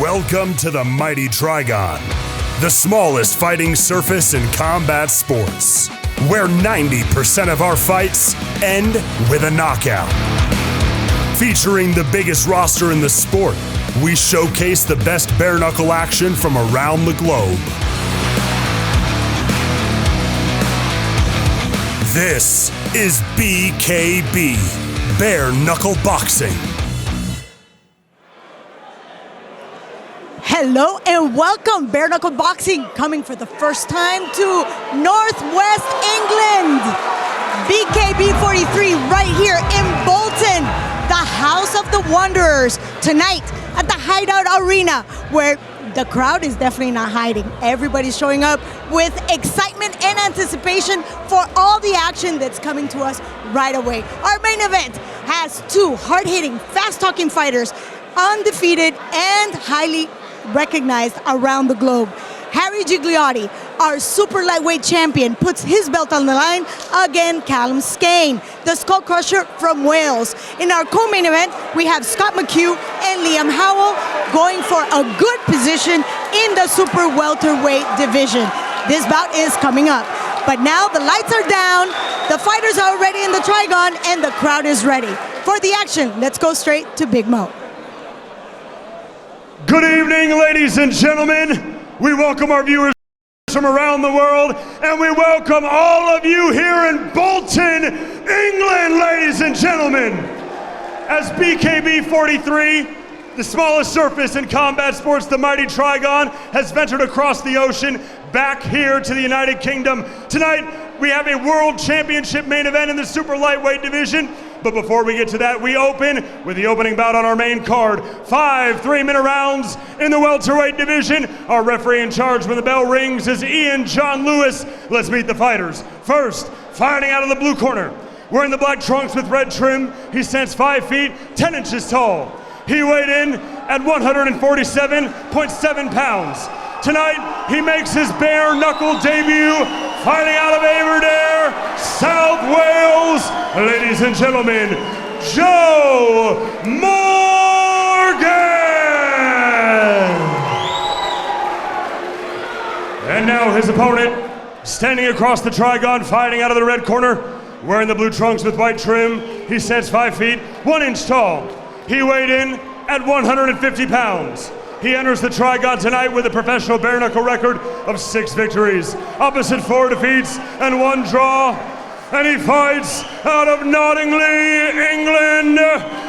Welcome to the Mighty Trigon, the smallest fighting surface in combat sports, where 90% of our fights end with a knockout. Featuring the biggest roster in the sport, we showcase the best bare knuckle action from around the globe. This is BKB, Bare Knuckle Boxing. Hello and welcome, Bare Knuckle Boxing, coming for the first time to Northwest England. BKB 43 right here in Bolton, the House of the Wanderers, tonight at the Hideout Arena, where the crowd is definitely not hiding. Everybody's showing up with excitement and anticipation for all the action that's coming to us right away. Our main event has two hard-hitting, fast-talking fighters, undefeated and highly recognized around the globe. Harry Gigliotti, our super lightweight champion, puts his belt on the line against Kallum Skhane, the skull crusher from Wales. In our co-main event, we have Scott McHugh and Liam Howell going for a good position in the super welterweight division. This bout is coming up. But now the lights are down, the fighters are already in the Trigon, and the crowd is ready. For the action, let's go straight to Big Mo. Good evening, ladies and gentlemen. We welcome our viewers from around the world, and we welcome all of you here in Bolton, England, ladies and gentlemen. As BKB 43, the smallest surface in combat sports, the Mighty Trigon, has ventured across the ocean back here to the United Kingdom. Tonight, we have a World Championship main event in the super lightweight division. But before we get to that, we open with the opening bout on our main card. 5 3-minute rounds in the welterweight division. Our referee in charge when the bell rings is Ian John Lewis. Let's meet the fighters. First, fighting out of the blue corner, wearing the black trunks with red trim, he stands 5 feet 10 inches tall. He weighed in at 147.7 pounds. Tonight, he makes his bare knuckle debut, fighting out of Aberdare, South Wales. Ladies and gentlemen, Joe Morgan! And now his opponent, standing across the Trigon, fighting out of the red corner, wearing the blue trunks with white trim. He stands 5 feet 1 inch tall. He weighed in at 150 pounds. He enters the Trigon tonight with a professional bare knuckle record of 6 victories, opposite 4 defeats and 1 draw. And he fights out of Nottingham, England,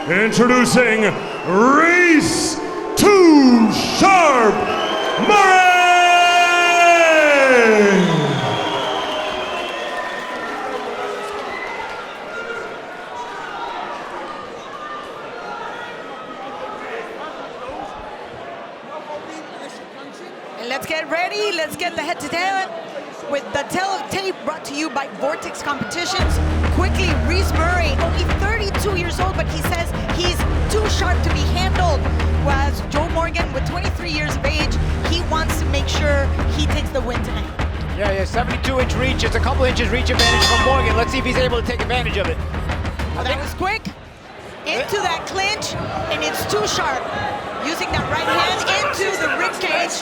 introducing Reece Too Sharp Murray! Let's get ready. Let's get the head-to-tail with the tail of tape brought to you by Vortex Competitions. Quickly, Reece Murray, only 32 years old, but he says he's too sharp to be handled. Whereas Joe Morgan, with 23 years of age, he wants to make sure he takes the win tonight. Yeah, 72-inch reach. It's a couple inches reach advantage from Morgan. Let's see if he's able to take advantage of it. That was quick. Into that clinch, and it's too sharp. Using that right hand into the rib cage.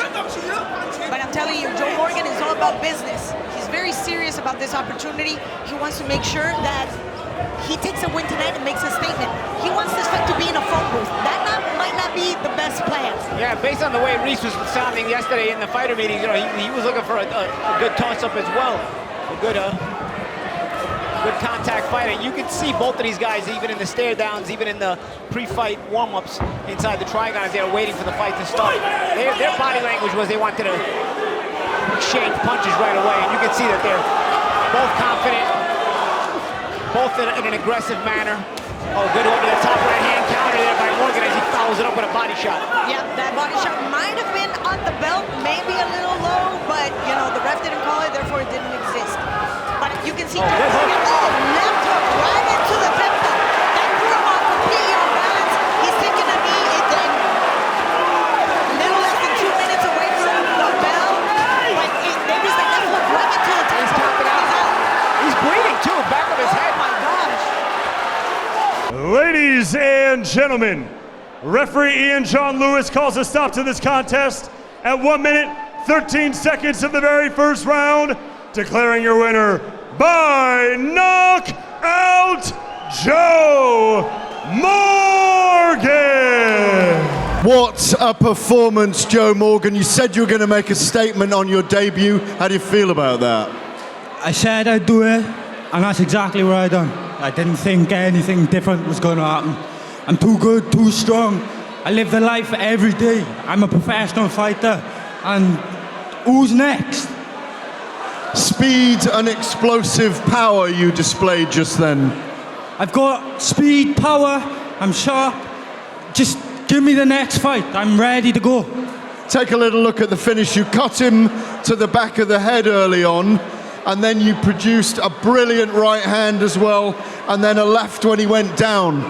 But I'm telling you, Joe Morgan is all about business. He's very serious about this opportunity. He wants to make sure that he takes a win tonight and makes a statement. He wants this fight to be in a phone booth. That might not be the best plan. Yeah, based on the way Reece was sounding yesterday in the fighter meeting, you know, he was looking for a good toss-up as well. A good contact fight, and you can see both of these guys, even in the stare downs, even in the pre-fight warm-ups inside the Trigon, as they were waiting for the fight to start. Their body language was they wanted to exchange punches right away, and you can see that they're both confident, both in an aggressive manner. Oh, good over the top right hand counter there by Morgan as he follows it up with a body shot. Yeah, that body shot might have been on the belt, maybe a little low, but you know, the ref didn't call it, therefore it didn't exist. But you can see left hook right into the temple. That threw him off completely on balance. He's taking a knee, and then a little less than 2 minutes away from the bell. But there was that left hook right into the temple. He's tapping out. He's bleeding too, back of his head. Oh my gosh. Ladies and gentlemen, Referee Ian John Lewis calls a stop to this contest at 1 minute, 13 seconds of the very first round, declaring your winner by knockout, Joe Morgan. What a performance, Joe Morgan. You said you were going to make a statement on your debut. How do you feel about that? I said I'd do it, and that's exactly what I done. I didn't think anything different was going to happen. I'm too good, too strong. I live the life every day. I'm a professional fighter, and who's next? Speed and explosive power you displayed just then. I've got speed, power, I'm sharp. Just give me the next fight. I'm ready to go. Take a little look at the finish. You cut him to the back of the head early on, and then you produced a brilliant right hand as well, and then a left when he went down.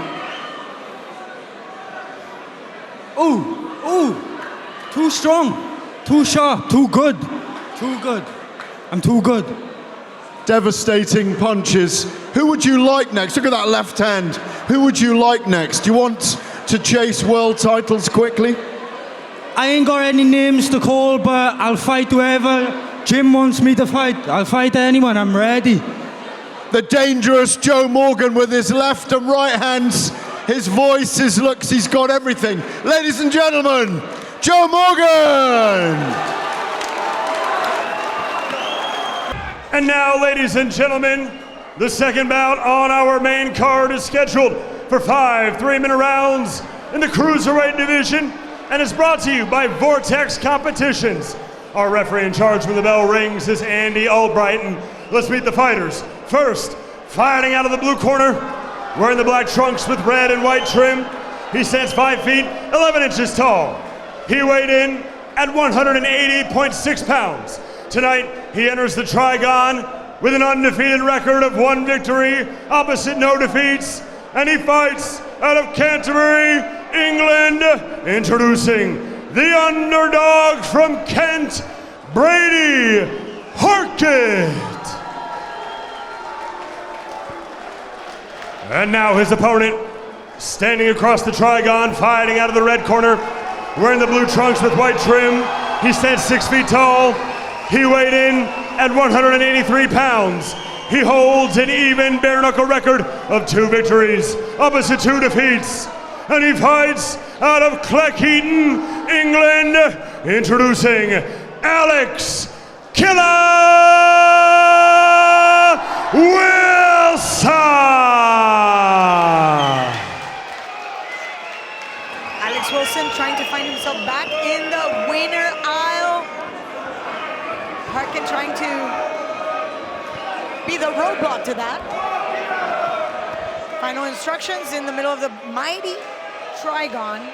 Ooh, too strong, too sharp, too good, too good. I'm too good. Devastating punches. Who would you like next? Look at that left hand. Who would you like next? Do you want to chase world titles quickly? I ain't got any names to call, but I'll fight whoever Jim wants me to fight. I'll fight anyone, I'm ready. The dangerous Joe Morgan with his left and right hands, his voice, his looks, he's got everything. Ladies and gentlemen, Joe Morgan! And now, ladies and gentlemen, the second bout on our main card is scheduled for 5 3-minute rounds in the Cruiserweight division and is brought to you by Vortex Competitions. Our referee in charge when the bell rings is Andy Albrighton. Let's meet the fighters. First, fighting out of the blue corner, wearing the black trunks with red and white trim. He stands 5 feet, 11 inches tall. He weighed in at 180.6 pounds. Tonight, he enters the Trigon with an undefeated record of 1 victory, opposite no defeats, and he fights out of Canterbury, England, introducing the underdog from Kent, Braidie, Harkett. And now his opponent, standing across the Trigon, fighting out of the red corner, wearing the blue trunks with white trim. He stands 6 feet tall. He weighed in at 183 pounds. He holds an even bare knuckle record of 2 victories, opposite 2 defeats. And he fights out of Cleckheaton, England, introducing Alex Killer Wilson. Alex Wilson trying to find himself back in the winner aisle. Harkett trying to be the roadblock to that. Final instructions in the middle of the mighty Trigon.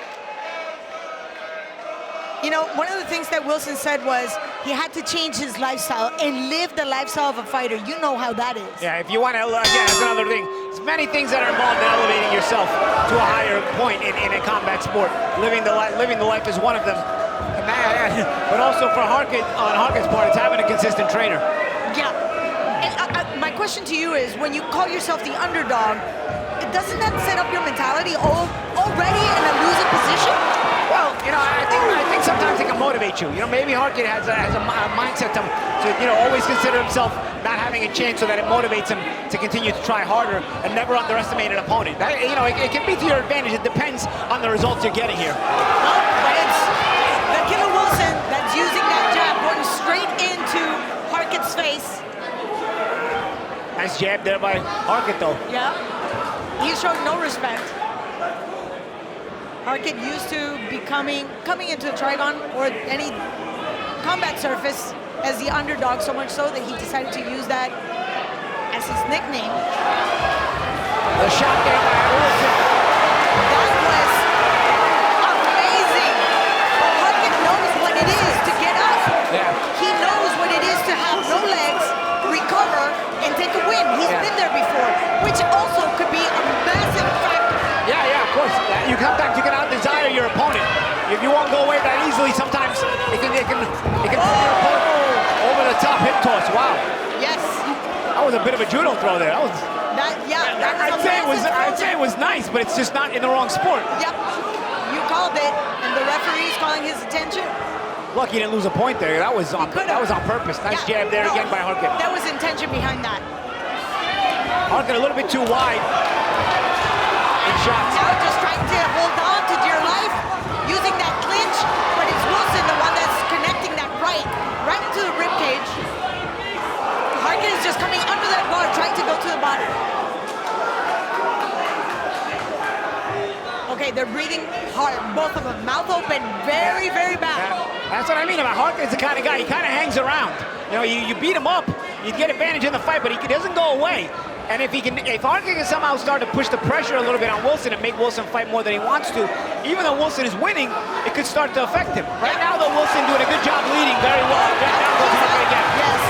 You know, one of the things that Wilson said was he had to change his lifestyle and live the lifestyle of a fighter. You know how that is. Yeah, if you want to, again, that's another thing. There's many things that are involved in elevating yourself to a higher point in a combat sport. Living the life is one of them. But also for Harkett, on Harkett's part, it's having a consistent trainer. Yeah. And my question to you is, when you call yourself the underdog, doesn't that set up your mentality already in a losing position? Well, you know, I think sometimes it can motivate you. You know, maybe Harkett has a mindset to always consider himself not having a chance, so that it motivates him to continue to try harder and never underestimate an opponent. That, you know, it can be to your advantage. It depends on the results you're getting here. But it's the Killer Wilson that's using that jab, going straight into Harkett's face. Nice jab there by Harkett, though. Yeah. He showed no respect. Harkett used to coming into the Trigon or any combat surface as the underdog, so much so that he decided to use that as his nickname. The shot there by Wilson. That was amazing. But Harkett knows what it is to get up. Yeah. He knows what it is to have no legs, recover, and take a win. He's been there before, which also could be a massive factor. Yeah, of course. Sometimes you can out-desire your opponent. If you won't go away that easily, sometimes it can put your opponent over the top hip toss. Wow. Yes. That was a bit of a judo throw there. That was. I'd say it was nice, but it's just not in the wrong sport. Yep. called it, and the referee's calling his attention. Lucky he didn't lose a point there. That was on purpose. Nice jab there again by Harkett. There was intention behind that. Harkett a little bit too wide. In shots. Now just trying to hold on to dear life, using that clinch, but it's Wilson the one that's connecting that right into the rib cage. Harkett is just coming under that guard, trying to go to the bottom. Okay, they're breathing hard, both of them, mouth open, very, very bad. That's what I mean about Harkett. Is the kind of guy, he kind of hangs around. You know, you beat him up, you get advantage in the fight, but he doesn't go away. And if Harkett can somehow start to push the pressure a little bit on Wilson and make Wilson fight more than he wants to, even though Wilson is winning, it could start to affect him. Right now, though, Wilson doing a good job leading very well. Down goes Harkett again. Yes.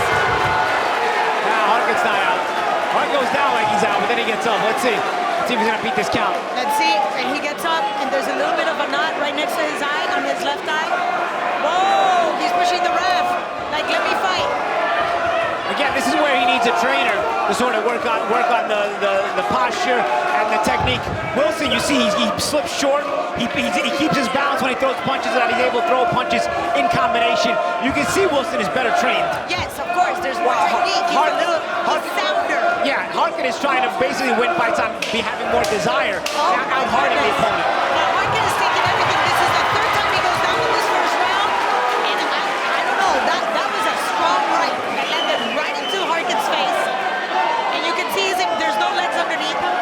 Now Harkett's not out. Harkett goes down like he's out, but then he gets up. Let's see. Let's see if he's gonna beat this count. Let's see, and he gets up, and there's a little bit of a knot right next to his eye, on his left eye. Whoa, he's pushing the ref, like, let me fight. Again, this is where he needs a trainer to sort of work on the posture and the technique. Wilson, you see, he slips short. He keeps his balance when he throws punches, and he's able to throw punches in combination. You can see Wilson is better trained. Yes, of course, there's more technique. He's a little sounder. Yeah, Harkett is trying to basically win fights on having more desire, out harding the opponent. Now, Harkett is taking everything. This is the third time he goes down in this first round, and I don't know, that was a strong right that landed right into Harkett's face. And you can see there's no legs underneath him.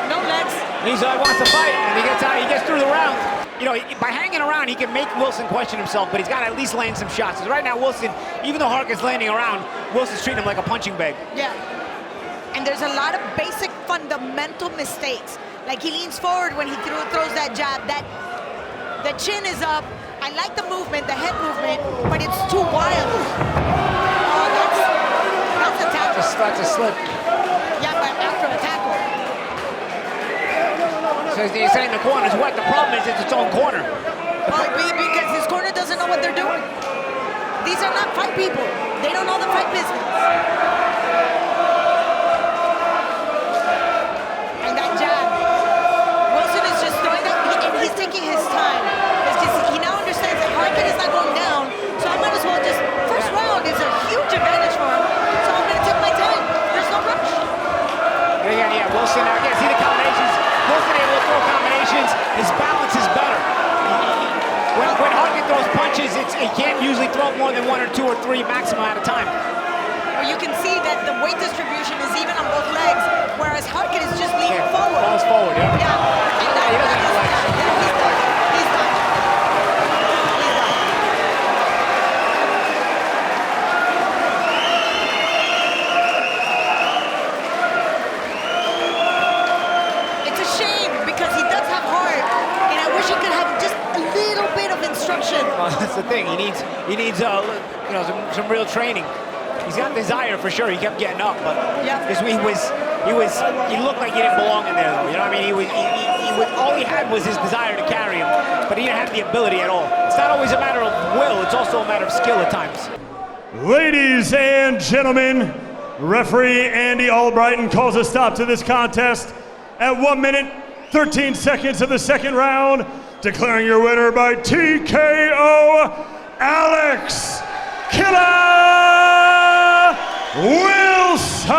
No legs. He wants to fight, and he gets out. He gets through the round. You know, by hanging around, he can make Wilson question himself, but he's got to at least land some shots. Because right now, Wilson, even though Harkett's landing around, Wilson's treating him like a punching bag. Yeah. And there's a lot of basic fundamental mistakes. Like he leans forward when he throws that jab. The chin is up. I like the movement, the head movement, but it's too wild. Oh, that's a tackle. That's a slip. Yeah, but after a tackle. So he's saying the corner's wet. The problem is it's its own corner. Well, because his corner doesn't know what they're doing. These are not fight people. They don't know the fight business. And that jab. Wilson is just throwing that, and he's taking his time. He now understands that Harkett is not going down, so I might as well just, first round is a huge advantage for him, so I'm going to take my time. There's no rush. Yeah, Wilson, again, see the combinations. Wilson able to throw combinations. His balance is better. When Harkett throws punches, he can't usually throw more than 1 or 2 or 3 maximum at a time. Well, you can see that the weight distribution is even on both legs, whereas Harkett is just leaning forward. Falls forward, yeah. Yeah. He doesn't have legs. He's done. It's a shame because he does have heart, and I wish he could have just a little bit of instruction. Well, that's the thing. He needs some real training. He's got desire for sure. He kept getting up, but he looked like he didn't belong in there, though. You know what I mean? All he had was his desire to carry him, but he didn't have the ability at all. It's not always a matter of will. It's also a matter of skill at times. Ladies and gentlemen, referee Andy Albrighton calls a stop to this contest at 1 minute, 13 seconds of the second round, declaring your winner by TKO, Alex Killer Wilson.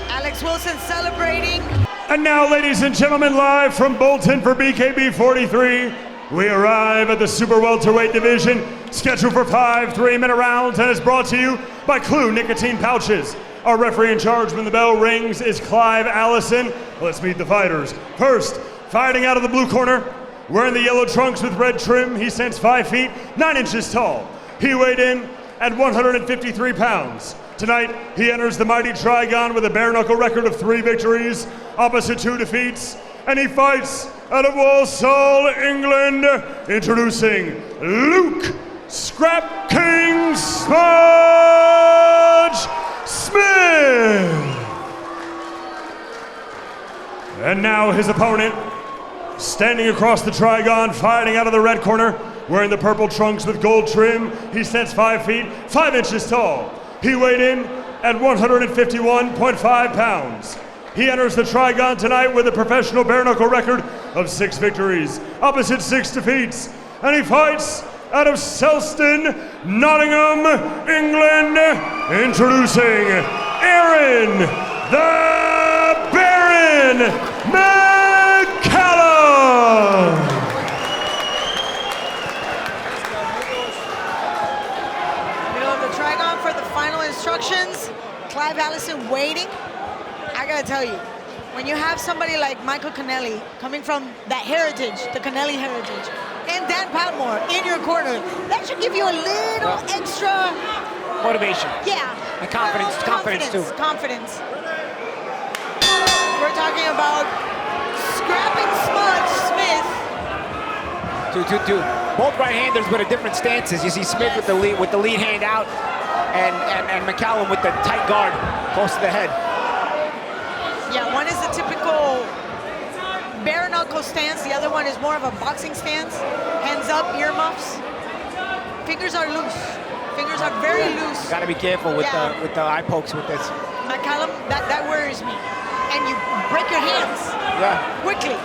Alex Wilson celebrating. And now, ladies and gentlemen, live from Bolton for BKB 43, we arrive at the super welterweight division, scheduled for 5 3-minute rounds, and is brought to you by Clue Nicotine Pouches. Our referee in charge when the bell rings is Clive Allison. Let's meet the fighters. First, fighting out of the blue corner, wearing the yellow trunks with red trim, he stands 5 feet, 9 inches tall. He weighed in at 153 pounds. Tonight, he enters the mighty Trigon with a bare-knuckle record of 3 victories, opposite 2 defeats, and he fights out of Walsall, England, introducing Luke Scrap King Smudge Smith. And now his opponent, standing across the Trigon, fighting out of the red corner, wearing the purple trunks with gold trim, he stands 5 feet, 5 inches tall. He weighed in at 151.5 pounds. He enters the Trigon tonight with a professional bare-knuckle record of 6 victories, opposite 6 defeats, and he fights out of Selston, Nottingham, England, introducing Aaron the Baron McCallum. Middle of the trigon for the final instructions. Clive Allison waiting. I gotta tell you, when you have somebody like Michael Connelly coming from that heritage, the Connelly heritage, and Dan Patmore in your corner, that should give you a little extra Motivation. yeah. And confidence, confidence too. Confidence. We're talking about scrapping Smudge Smith. 2-2-2. Both right-handers with a different stances. You see Smith with the lead hand out, and McCallum with the tight guard close to the head. Yeah, one is the typical bare knuckle stance. The other one is more of a boxing stance. Hands up, earmuffs. Fingers are loose. Fingers are very loose. You gotta be careful with the eye pokes with this. McCallum, that worries me. And you break your hands quickly.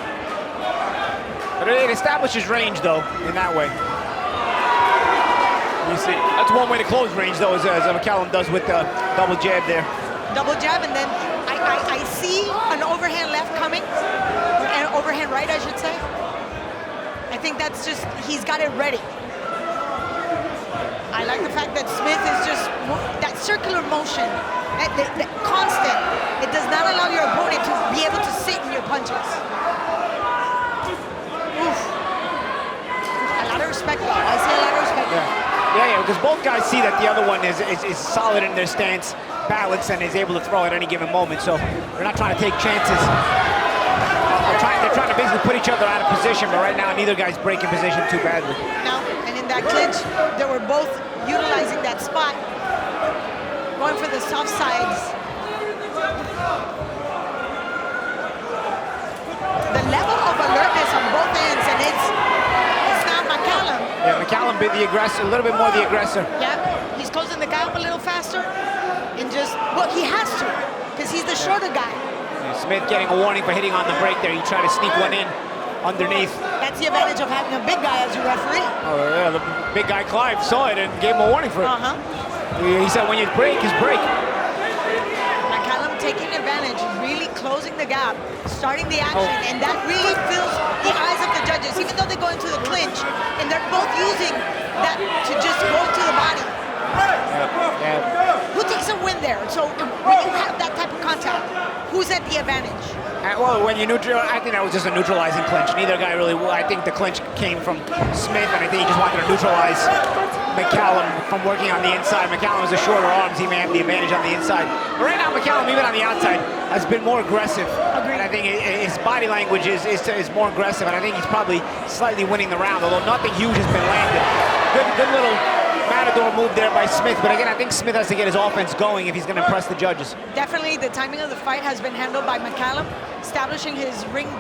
But it establishes range though in that way. You see, that's one way to close range though, as McCallum does with the double jab there. Double jab, and then I see an overhand left coming, or an overhand right, I should say. I think that's just, he's got it ready. I like the fact that Smith is just, that circular motion, that constant, it does not allow your opponent to be able to sit in your punches. Oof. A lot of respect though, I see a lot of respect. Yeah, because both guys see that the other one is solid in their stance, balanced, and is able to throw at any given moment. So they're not trying to take chances. They're trying to basically put each other out of position, but right now neither guy's breaking position too badly. No, and in that clinch, they were both utilizing that spot, going for the soft sides. The level of alertness on both ends, and it's now McCallum. Yeah, McCallum be the aggressor, a little bit more the aggressor. Yeah, he's closing the gap a little faster, and just, well, he has to, because he's the shorter guy. Yeah, Smith getting a warning for hitting on the break there. He tried to sneak one in underneath. That's the advantage of having a big guy as your referee. Oh yeah, the big guy Clive saw it and gave him a warning for it. He said when you break, is break. McCallum taking advantage, really closing the gap, starting the action, and that really fills the eyes of the judges, even though they go into the clinch, and they're both using that to just go to the body. Who takes a win there? So when you have that type of contact, who's at the advantage? Well, when you I think that was just a neutralizing clinch. Neither guy really, I think the clinch came from Smith, and I think he just wanted to neutralize McCallum from working on the inside. McCallum has a shorter arms, he may have the advantage on the inside. But right now, McCallum, even on the outside, has been more aggressive. Agreed. And I think his body language is more aggressive, and I think he's probably slightly winning the round, although nothing huge has been landed. Good little matador move there by Smith, but again, I think Smith has to get his offense going if he's going to impress the judges. Definitely, the timing of the fight has been handled by McCallum, establishing his ring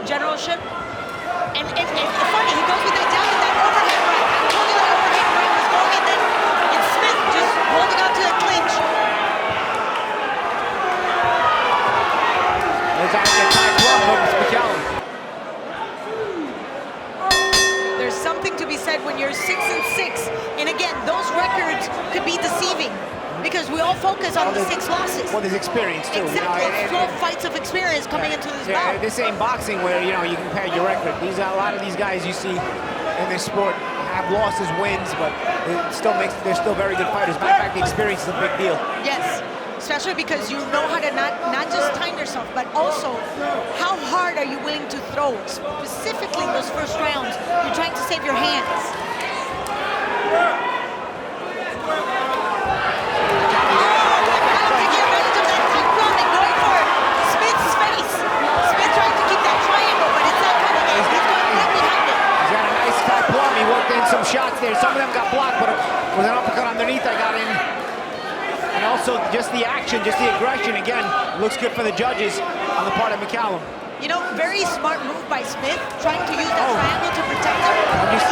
generalship. And it's funny, he goes with that jab and that overhand right. I told you that overhand right was going, and then it's Smith just holding on to the clinch. There's actually a tight glove over McCallum. There's something to be said when you're 6-6, and again, those records could be deceiving because we all focus on the 6 losses. Well, there's experience too. Exactly, You know, 12 fights of experience coming into this bout. This ain't boxing where you compare your record. A lot of these guys you see in this sport have losses, wins, but they're still very good fighters. Matter of fact, the experience is a big deal. Yes, especially because you know how to not just time yourself, but also how hard are you willing to throw. Specifically those first rounds, you're trying to save your hands. Taking advantage of that tight ground and going for Smith's face. Smith trying to keep that triangle, but it's not coming in. He's going right behind it. He's got a nice tight plum. He worked in some shots there. Some of them got blocked, but with an uppercut underneath, I got in. And also just the action, just the aggression, again, looks good for the judges on the part of McCallum. You know, very smart move by Smith, trying to use that triangle to protect him.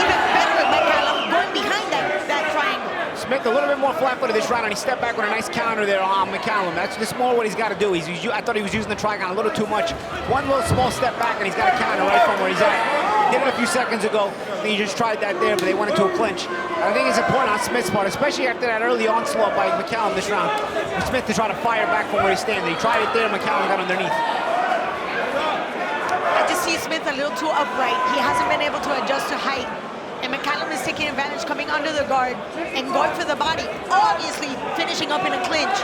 Even better, McCallum going behind that triangle. Smith a little bit more off flat-footed this round, and he stepped back with a nice counter there on McCallum. That's just more what he's got to do. I thought he was using the trigon a little too much. One little small step back, and he's got a counter right from where he's at. He did it a few seconds ago, and he just tried that there, but they went into a clinch. And I think it's important on Smith's part, especially after that early onslaught by McCallum this round, for Smith to try to fire back from where he's standing. He tried it there, McCallum got underneath. I just see Smith a little too upright. He hasn't been able to adjust to height. And McCallum is taking advantage, coming under the guard and going for the body, obviously finishing up in a clinch.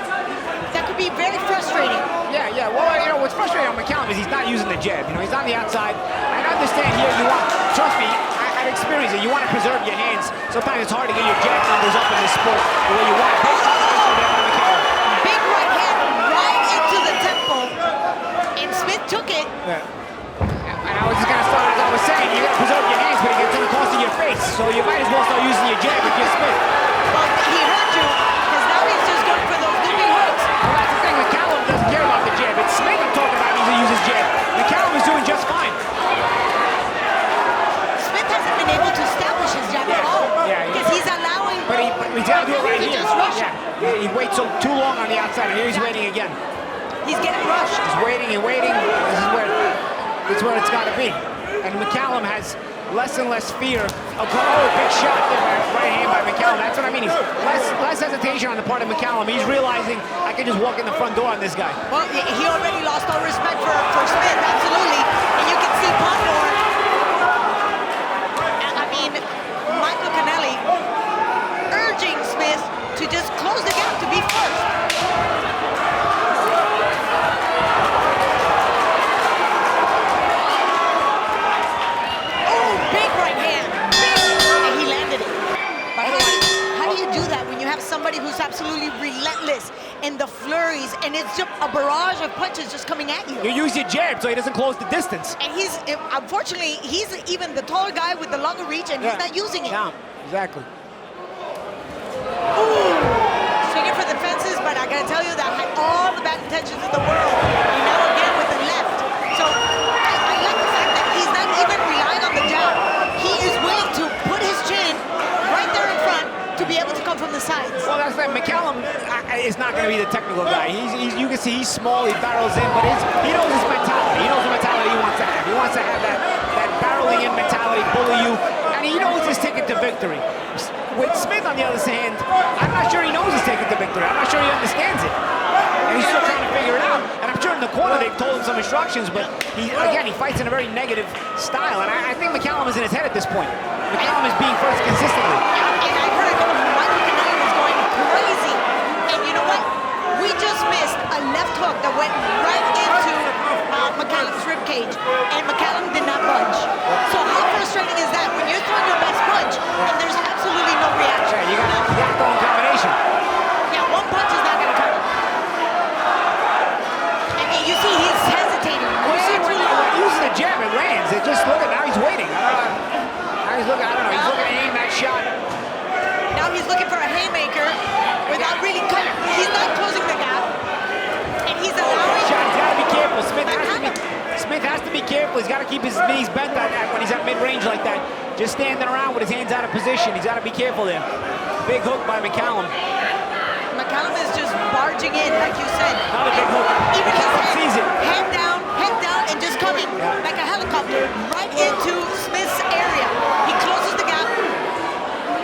That could be very frustrating. Yeah. Well, you know, what's frustrating on McCallum is he's not using the jab. You know, he's on the outside. I understand here trust me, I've experienced it. You want to preserve your hands. Sometimes it's hard to get your jab numbers up in this sport the way you want. Big right hand right into the temple, and Smith took it. Yeah. And I was just going to start, as I was saying, you got to preserve your hands, but it's going to cost you your face. So you might as well start using your jab if you're Smith. Well, he hurt you, because now he's just going for those looping hooks. Well, that's the thing. McCallum doesn't care about the jab. It's Smith I'm talking about needs to use his jab. McCallum is doing just fine. Smith hasn't been able to establish his jab at all. Yeah, because he's allowing... But he's got to do it right here. Just rush him. He waits too long on the outside, and here he's waiting again. He's getting rushed. He's waiting and waiting. This is where it's got to be. And McCallum has less and less fear of big shot there by right hand by McCallum. That's what I mean. He's less hesitation on the part of McCallum. He's realizing I can just walk in the front door on this guy. Well, he already lost all respect for Smith, absolutely. And you can see Pondor. I mean, Michael Canelli urging Smith to just close the gap, to be first. Somebody who's absolutely relentless in the flurries, and it's just a barrage of punches just coming at you. You use your jab so he doesn't close the distance. And unfortunately, he's even the taller guy with the longer reach, and he's not using it. Yeah, exactly. Ooh, swinging for the fences, but I gotta tell you that had all the bad intentions in the world. And now again with the left. So I like the fact that he's not even relying on the jab. He is willing to put his chin right there in front to be able to come from the sides. Well, that's like McCallum is not going to be the technical guy. You can see he's small, he barrels in, but he knows his mentality. He knows the mentality he wants to have. He wants to have that barreling in mentality, bully you, and he knows his ticket to victory. With Smith, on the other hand, I'm not sure he knows his ticket to victory. I'm not sure he understands it. And he's still trying to figure it out. And I'm sure in the corner they've told him some instructions, but he fights in a very negative style. And I think McCallum is in his head at this point. McCallum is being first consistently. And I heard Michael Canelli was going crazy. And you know what? We just missed a left hook that went right into McCallum's ribcage, and McCallum did not budge. So how frustrating is that when you're throwing your best punch and there's absolutely no reaction? Yeah, you got to go in combination. Yeah, one punch is not going to cut it. And you see he's hesitating. Using the jab, it lands. It just look at now he's waiting. He's looking to aim that shot. Now he's looking for a haymaker without really cutting. He's not closing the gap. And he's allowing... He's got to be careful. Smith has to be careful. He's got to keep his knees bent like that when he's at mid-range like that. Just standing around with his hands out of position. He's got to be careful there. Big hook by McCallum. McCallum is just barging in, like you said. Not a big hook. Even McCallum sees it. Head down, and just coming like a helicopter right into Smith's area. He closes the gap,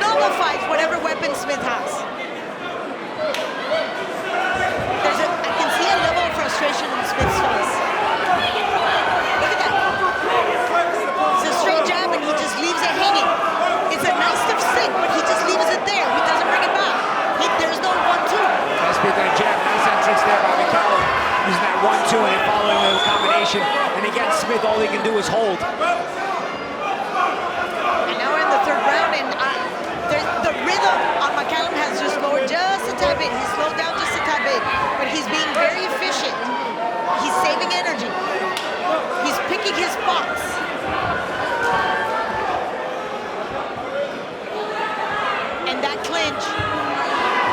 nullifies whatever weapon Smith has. I can see a level of frustration in Smith's face. Look at that. It's a straight jab, and he just leaves it hanging. It's a nice stiff stick, but he just leaves it there. He doesn't bring it back. There's no 1-2. That's been a jab. Nice entrance there by McCallum. Using that 1-2 and then following the combination. And again, Smith, all he can do is hold. And now we're in the third round, and the rhythm on McCallum has just lowered just a tad bit. He's slowed down just a tad bit, but he's being very efficient. He's saving energy. He's picking his spots. And that clinch,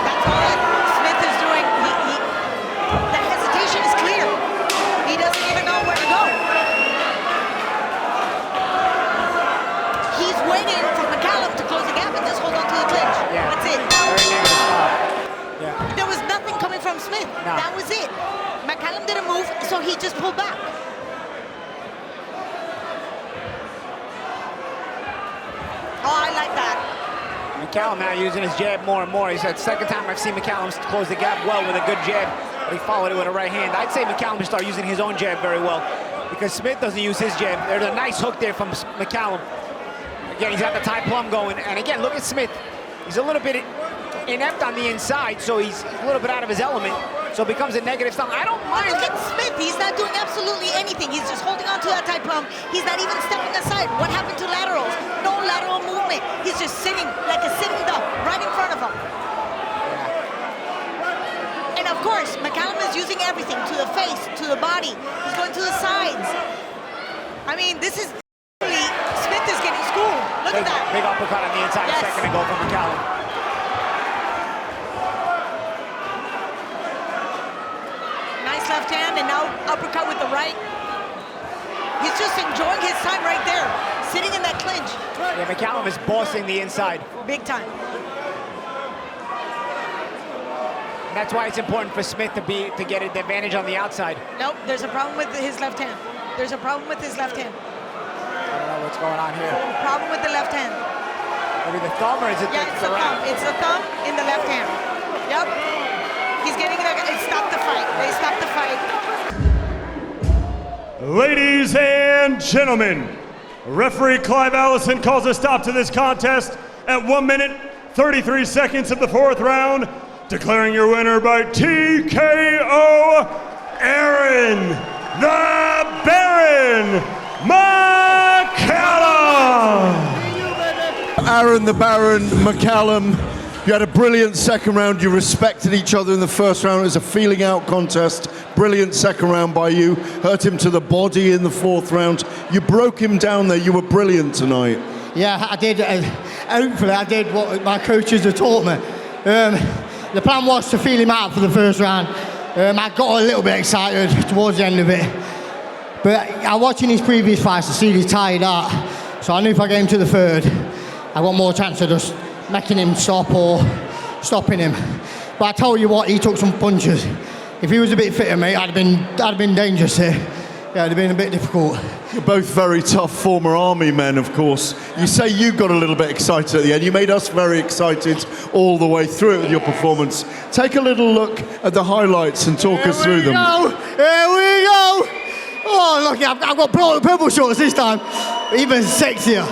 that's all that Smith is doing. The hesitation is clear. He doesn't even know where to go. He's waiting for McCallum to close the gap and just hold on to the clinch. Yeah. That's it. Very negative spot. so he just pulled back. Oh, I like that. McCallum now using his jab more and more. He said, second time I've seen McCallum close the gap well with a good jab. But he followed it with a right hand. I'd say McCallum should start using his own jab very well, because Smith doesn't use his jab. There's a nice hook there from McCallum. Again, he's got the tie plum going. And again, look at Smith. He's a little bit inept on the inside, so he's a little bit out of his element. So it becomes a negative stomp. I don't mind. Look at Smith. He's not doing absolutely anything. He's just holding on to that tie plum. He's not even stepping aside. What happened to laterals? No lateral movement. He's just sitting like a sitting duck right in front of him. And of course, McCallum is using everything, to the face, to the body. He's going to the sides. I mean, this is really, Smith is getting schooled. Look at that. Big uppercut on the inside, Yes. a second ago from McCallum. Nice left hand, and now uppercut with the right. He's just enjoying his time right there, sitting in that clinch. Yeah, McCallum is bossing the inside. Big time. And that's why it's important for Smith to get an advantage on the outside. Nope, there's a problem with his left hand. There's a problem with his left hand. I don't know what's going on here. Problem with the left hand. Maybe the thumb, or is it Yeah, it's the thumb. It's the thumb in the left hand. Yep. He's getting it. It stopped the fight. They stopped the fight. Ladies and gentlemen, referee Clive Allison calls a stop to this contest at 1 minute, 33 seconds of the fourth round, declaring your winner by TKO, Aaron the Baron McCallum. Aaron the Baron McCallum, you had a brilliant second round. You respected each other in the first round. It was a feeling out contest. Brilliant second round by you. Hurt him to the body in the fourth round. You broke him down there. You were brilliant tonight. Yeah, I did. Hopefully, I did what my coaches had taught me. The plan was to feel him out for the first round. I got a little bit excited towards the end of it. But watching his previous fights, I see he's tired out. So I knew if I get him to the third, I got more chance of just making him stop or stopping him. But I tell you what, he took some punches. If he was a bit fitter, mate, I'd have been dangerous here. Yeah, it'd have been a bit difficult. You're both very tough former army men, of course. You say you got a little bit excited at the end. You made us very excited all the way through it with your performance. Take a little look at the highlights and talk us through them. Here we go! Oh, look, I've got purple shorts this time. Even sexier.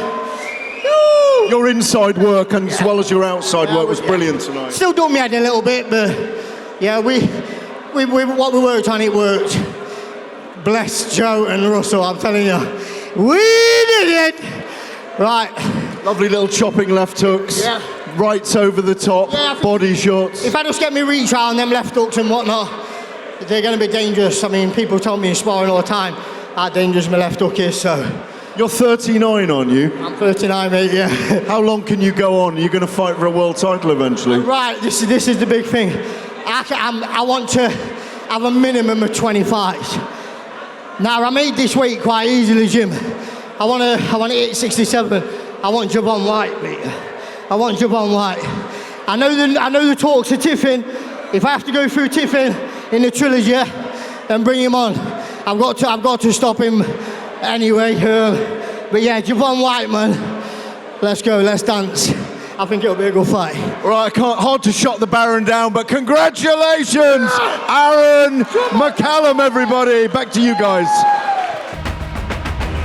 Woo! Your inside work and as well as your outside work was brilliant tonight. Still done me head a little bit, but yeah, we what we worked on, it worked. Bless Joe and Russell, I'm telling you. We did it! Right. Lovely little chopping left hooks. Yeah. Rights over the top, body shots. If I just get me reach out and them left hooks and whatnot, they're going to be dangerous. I mean, people tell me in sparring all the time how dangerous my left hook is, so. You're 39, aren't you? I'm 39, mate, yeah. How long can you go on? Are you going to fight for a world title eventually? Right, this is the big thing. I want to have a minimum of 20 fights. Now, I made this weight quite easily, Jim. I want to hit 67. I want Javon White, mate. I want Javon White. I know the talks are tiffing. If I have to go through tiffing in the trilogy and bring him on, I've got to stop him anyway. But yeah, Javon White, man. Let's go, let's dance. I think it'll be a good fight. Right, hard to shut the Baron down, but congratulations, Aaron McCallum, everybody. Back to you guys.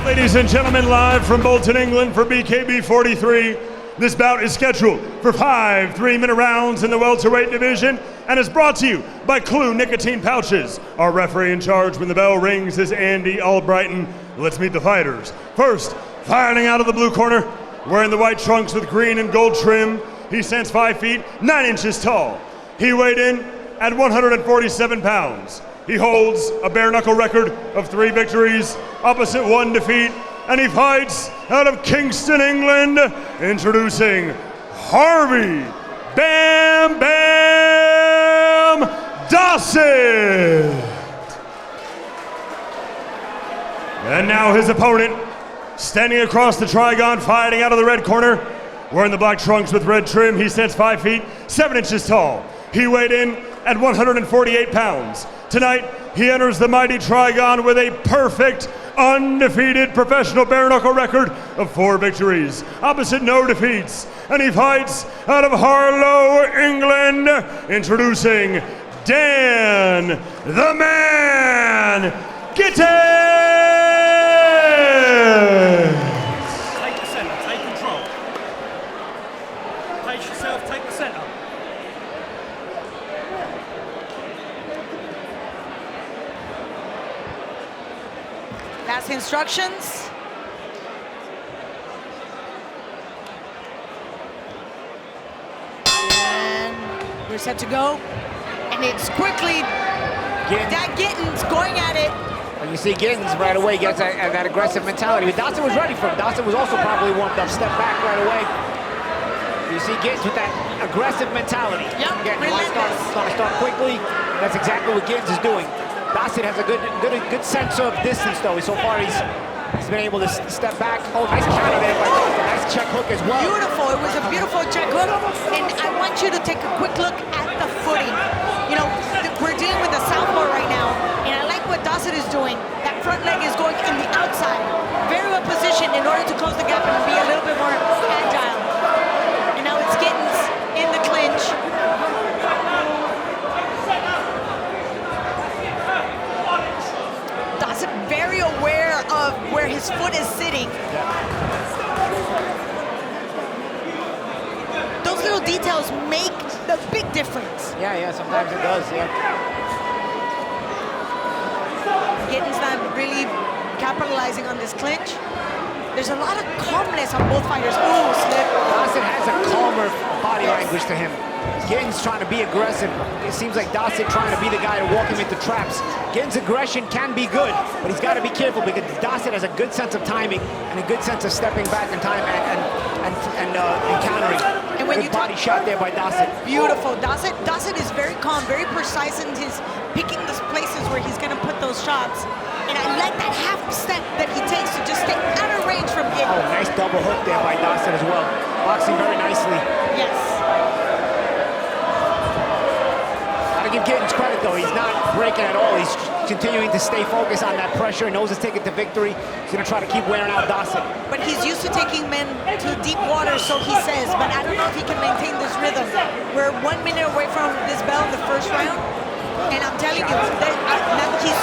Ladies and gentlemen, live from Bolton, England for BKB 43. This bout is scheduled for 5 3-minute rounds in the welterweight division and is brought to you by Clue Nicotine Pouches. Our referee in charge when the bell rings is Andy Albrighton. Let's meet the fighters. First, firing out of the blue corner, wearing the white trunks with green and gold trim, he stands 5 feet 9 inches tall. He weighed in at 147 pounds. He holds a bare knuckle record of 3 victories, opposite 1 defeat, and he fights out of Kingston, England, introducing Harvey Bam Bam Dossett. And now his opponent, standing across the trigon, fighting out of the red corner, wearing the black trunks with red trim, he stands 5 feet 7 inches tall. He weighed in at 148 pounds. Tonight, he enters the mighty Trigon with a perfect, undefeated professional bare knuckle record of 4 victories, opposite no defeats, and he fights out of Harlow, England, introducing Dan the Man Gittens! Take the centre, take control. Pace yourself, take the centre. Last instructions. And we're set to go. And it's quickly that Gittens going at it. And you see Gittens right away gets that aggressive mentality. But Dossett was ready for him. Dossett was also probably warmed up, step back right away. You see Gittens with that aggressive mentality. Yep, Again, you want to start quickly. That's exactly what Gittens is doing. Dossett has a good sense of distance though. So far he's been able to step back. Oh, nice counter there by Dossett. Nice check hook as well. Beautiful. It was a beautiful check hook. And I want you to take a quick look at the footing. You know, we're dealing with a southpaw right now, and I like what Dossett is doing. That front leg is going in the outside. Very well positioned in order to close the gap and be a little bit more agile. And now it's Gittens in the clinch. Dossett very aware of where his foot is sitting. Those little details make the big difference. Yeah, sometimes it does, yeah. Gittens not really capitalizing on this clinch. There's a lot of calmness on both fighters. Ooh, slip. Dossett has a calmer body language to him. Gittens trying to be aggressive. It seems like Dossett trying to be the guy to walk him into traps. Gittens' aggression can be good, but he's got to be careful because Dossett has a good sense of timing and a good sense of stepping back in time and countering. And when good you talk body shot there by Dossett. Beautiful. Dossett is very calm, very precise in his picking the places where he's going to put those shots. And I like that half step that he takes to just stay out of range from Gittens. Oh, nice double hook there by Dossett as well. Boxing very nicely. Yes. Gotta give Gittens credit though. He's not breaking at all. He's continuing to stay focused on that pressure. He knows his ticket to victory. He's gonna try to keep wearing out Dossett. But he's used to taking men to deep water, so he says. But I don't know if he can maintain this rhythm. We're 1 minute away from this bell in the first round. And I'm telling you, he's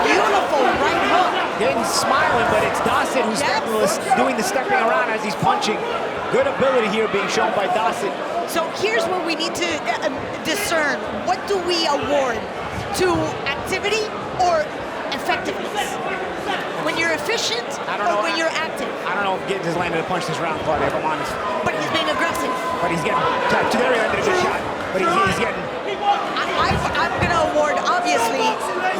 beautiful right hook. Gittens smiling, but it's Dossett who's doing the stepping around as he's punching. Good ability here being shown by Dossett. So here's where we need to discern. What do we award? To activity or effectiveness? When you're efficient or when you're active? I don't know if Gittens has landed a punch this round, Claudia, if I'm honest. But he's being aggressive. But he's getting, there he landed a good shot. But he's getting. I'm going to award, obviously,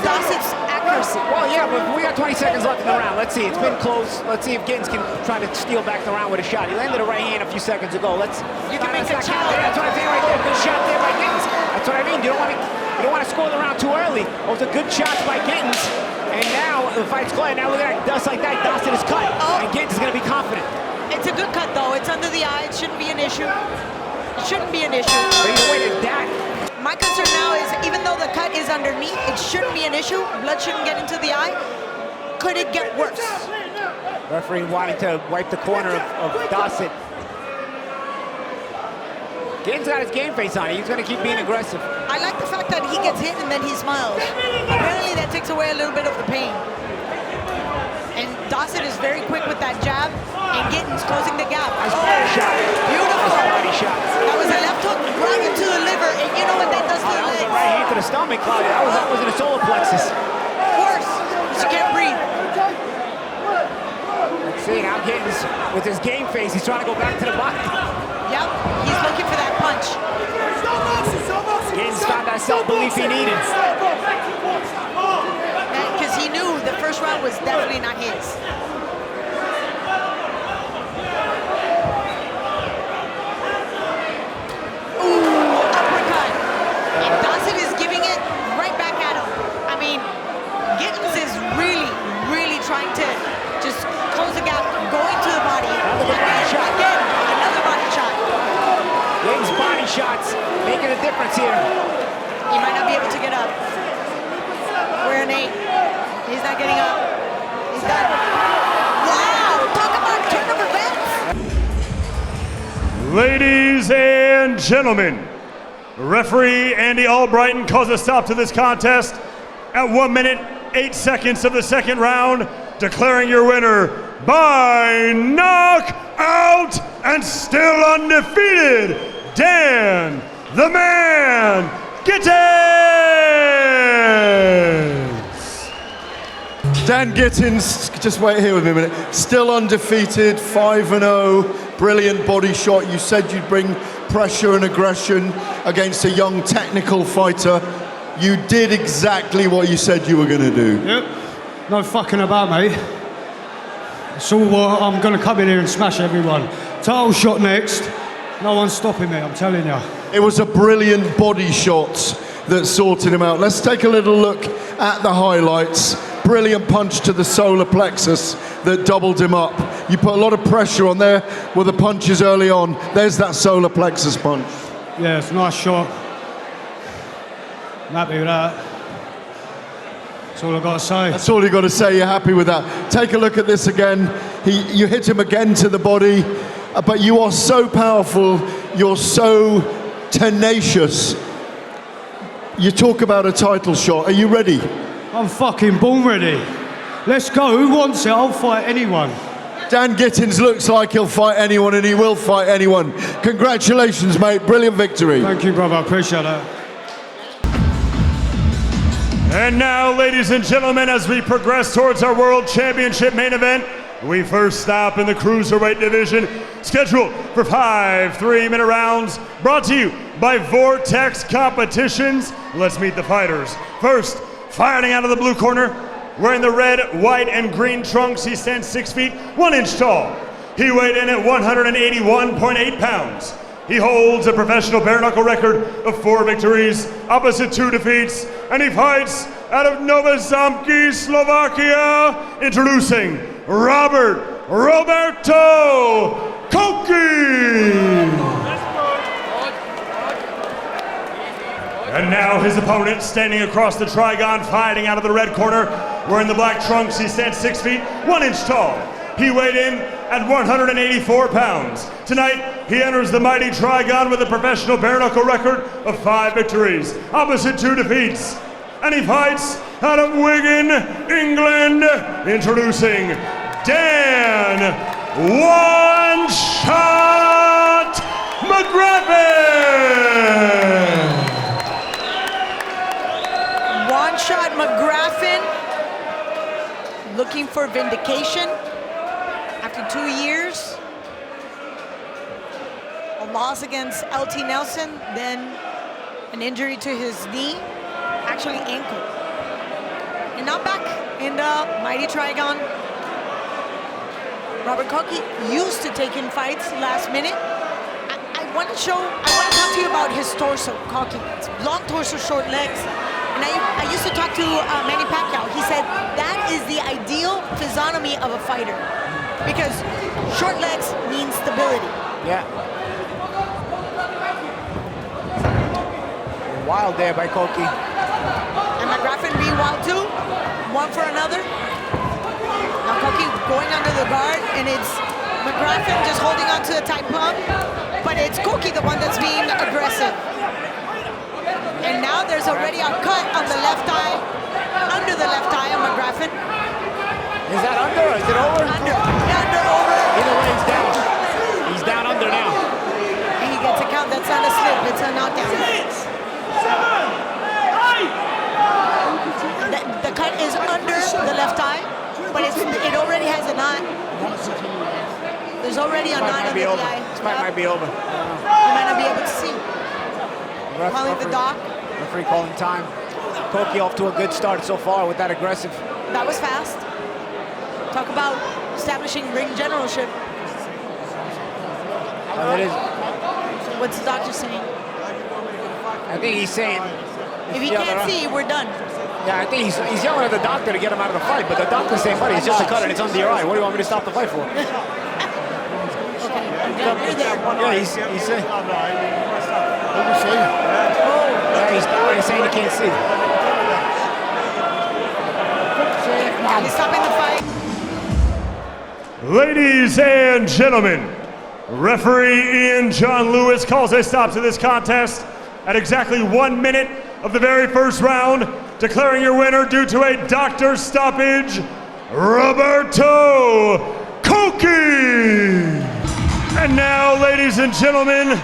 Dossett's accuracy. Well, yeah, but we got 20 seconds left in the round. Let's see. It's been close. Let's see if Gittens can try to steal back the round with a shot. He landed a right hand a few seconds ago. You can make a challenge. That's what I think right there. Good shot there by Gittens. That's what I mean. You don't want to score the round too early. Those are good shots by Gittens. And now the fight's close. Now look at that. Dust like that. Dossett is cut. And Gittens is going to be confident. It's a good cut, though. It's under the eye. It shouldn't be an issue. It shouldn't be an issue. But either way, there's that. My concern now is, even though the cut is underneath, it shouldn't be an issue. Blood shouldn't get into the eye. Could it get worse? Referee wanting to wipe the corner of Dossett. Gittens got his game face on it. He's going to keep being aggressive. I like the fact that he gets hit and then he smiles. Apparently that takes away a little bit of the pain. And Dossett is very quick with that jab, and Gittens closing the gap. Nice body shot. Beautiful. Nice body shot. That was a left hook right into the liver, and you know what that does to the That was legs? a right hand to the stomach, Claudia. That was in the solar plexus. Of course, because you can't breathe. Let's see, now Gittens, with his game face, he's trying to go back to the body. Yep, he's looking for that punch. Gittens found that self-belief he needed. Because he knew the first round was definitely not his. Ooh, uppercut. And Dossett is giving it right back at him. I mean, Gittens is really, really trying to just close the gap, going to the body. Again, another body shot. Gittens' body shots making a difference here. He might not be able to get up. We're an 8. He's not getting up. He's done. Wow! Talk about turn of events! Ladies and gentlemen, referee Andy Albrighton calls a stop to this contest at 1 minute, 8 seconds of the second round, declaring your winner by knockout and still undefeated, Dan the Man Gittens! Dan Gittens, just wait here with me a minute. Still undefeated, 5-0, brilliant body shot. You said you'd bring pressure and aggression against a young technical fighter. You did exactly what you said you were going to do. Yep, no fucking about, mate. So I'm going to come in here and smash everyone. Title shot next. No one's stopping me, I'm telling you. It was a brilliant body shot that sorted him out. Let's take a little look at the highlights. Brilliant punch to the solar plexus that doubled him up. You put a lot of pressure on there with the punches early on. There's that solar plexus punch. Yeah, it's a nice shot. I'm happy with that. That's all I've got to say. That's all you got to say, you're happy with that. Take a look at this again. You hit him again to the body, but you are so powerful, you're so tenacious. You talk about a title shot. Are you ready? I'm fucking born ready. Let's go. Who wants it? I'll fight anyone. Dan Gittens looks like he'll fight anyone, and he will fight anyone. Congratulations, mate. Brilliant victory. Thank you, brother. I appreciate that. And now, ladies and gentlemen, as we progress towards our World Championship main event, we first stop in the Cruiserweight division, scheduled for 5 3-minute rounds, brought to you by Vortex Competitions. Let's meet the fighters. First, fighting out of the blue corner, wearing the red, white, and green trunks, he stands 6 feet, 1 inch tall. He weighed in at 181.8 pounds. He holds a professional bare knuckle record of 4 victories, opposite 2 defeats, and he fights out of Novi Zamki, Slovakia, introducing Roberto Koky. And now his opponent, standing across the trigon, fighting out of the red corner, wearing the black trunks, he stands 6 feet, 1 inch tall. He weighed in at 184 pounds. Tonight, he enters the mighty trigon with a professional bare knuckle record of 5 victories, opposite 2 defeats. And he fights out of Wigan, England, introducing Dan One Shot McGraffin. One Shot McGraffin looking for vindication after 2 years. A loss against LT Nelson, then an injury to his knee, actually ankle. And now back in the mighty trigon. Robert Koky used to take in fights last minute. I want to talk to you about his torso, Koky. It's long torso, short legs. And I used to talk to Manny Pacquiao. He said that is the ideal physiognomy of a fighter because short legs means stability. Yeah. Wild there by Koky. And McGraffin being wild too, one for another. Now Koky going under the guard, and it's McGraffin just holding on to the tight pump, but it's Koky the one that's being aggressive. And now there's already a cut on the left eye, under the left eye of McGraffin. Is that under or is it over? Under, over. Either way, he's down. He's down under now. And he gets a count. That's not a slip, it's a knockdown. 6, 7, 8. The cut is under the left eye, but it already has a knot. There's already a knot under the eye. This fight might be over. You might not be able to see. Calling the doc. Referee calling time. Koky off to a good start so far with that aggressive. That was fast. Talk about establishing ring generalship. That is. What's the doctor saying? I think he's saying. If he can't see, we're done. Yeah, I think he's yelling at the doctor to get him out of the fight, but the doctor's saying, buddy, it's just a cut and it's under your eye. What do you want me to stop the fight for? Okay. Yeah, he's saying. Let me see. Yeah, he's saying he can't see. He's stopping the fight. Ladies and gentlemen, referee Ian John Lewis calls a stop to this contest at exactly 1 minute of the very first round, declaring your winner due to a doctor stoppage, Roberto Koky. And now, ladies and gentlemen,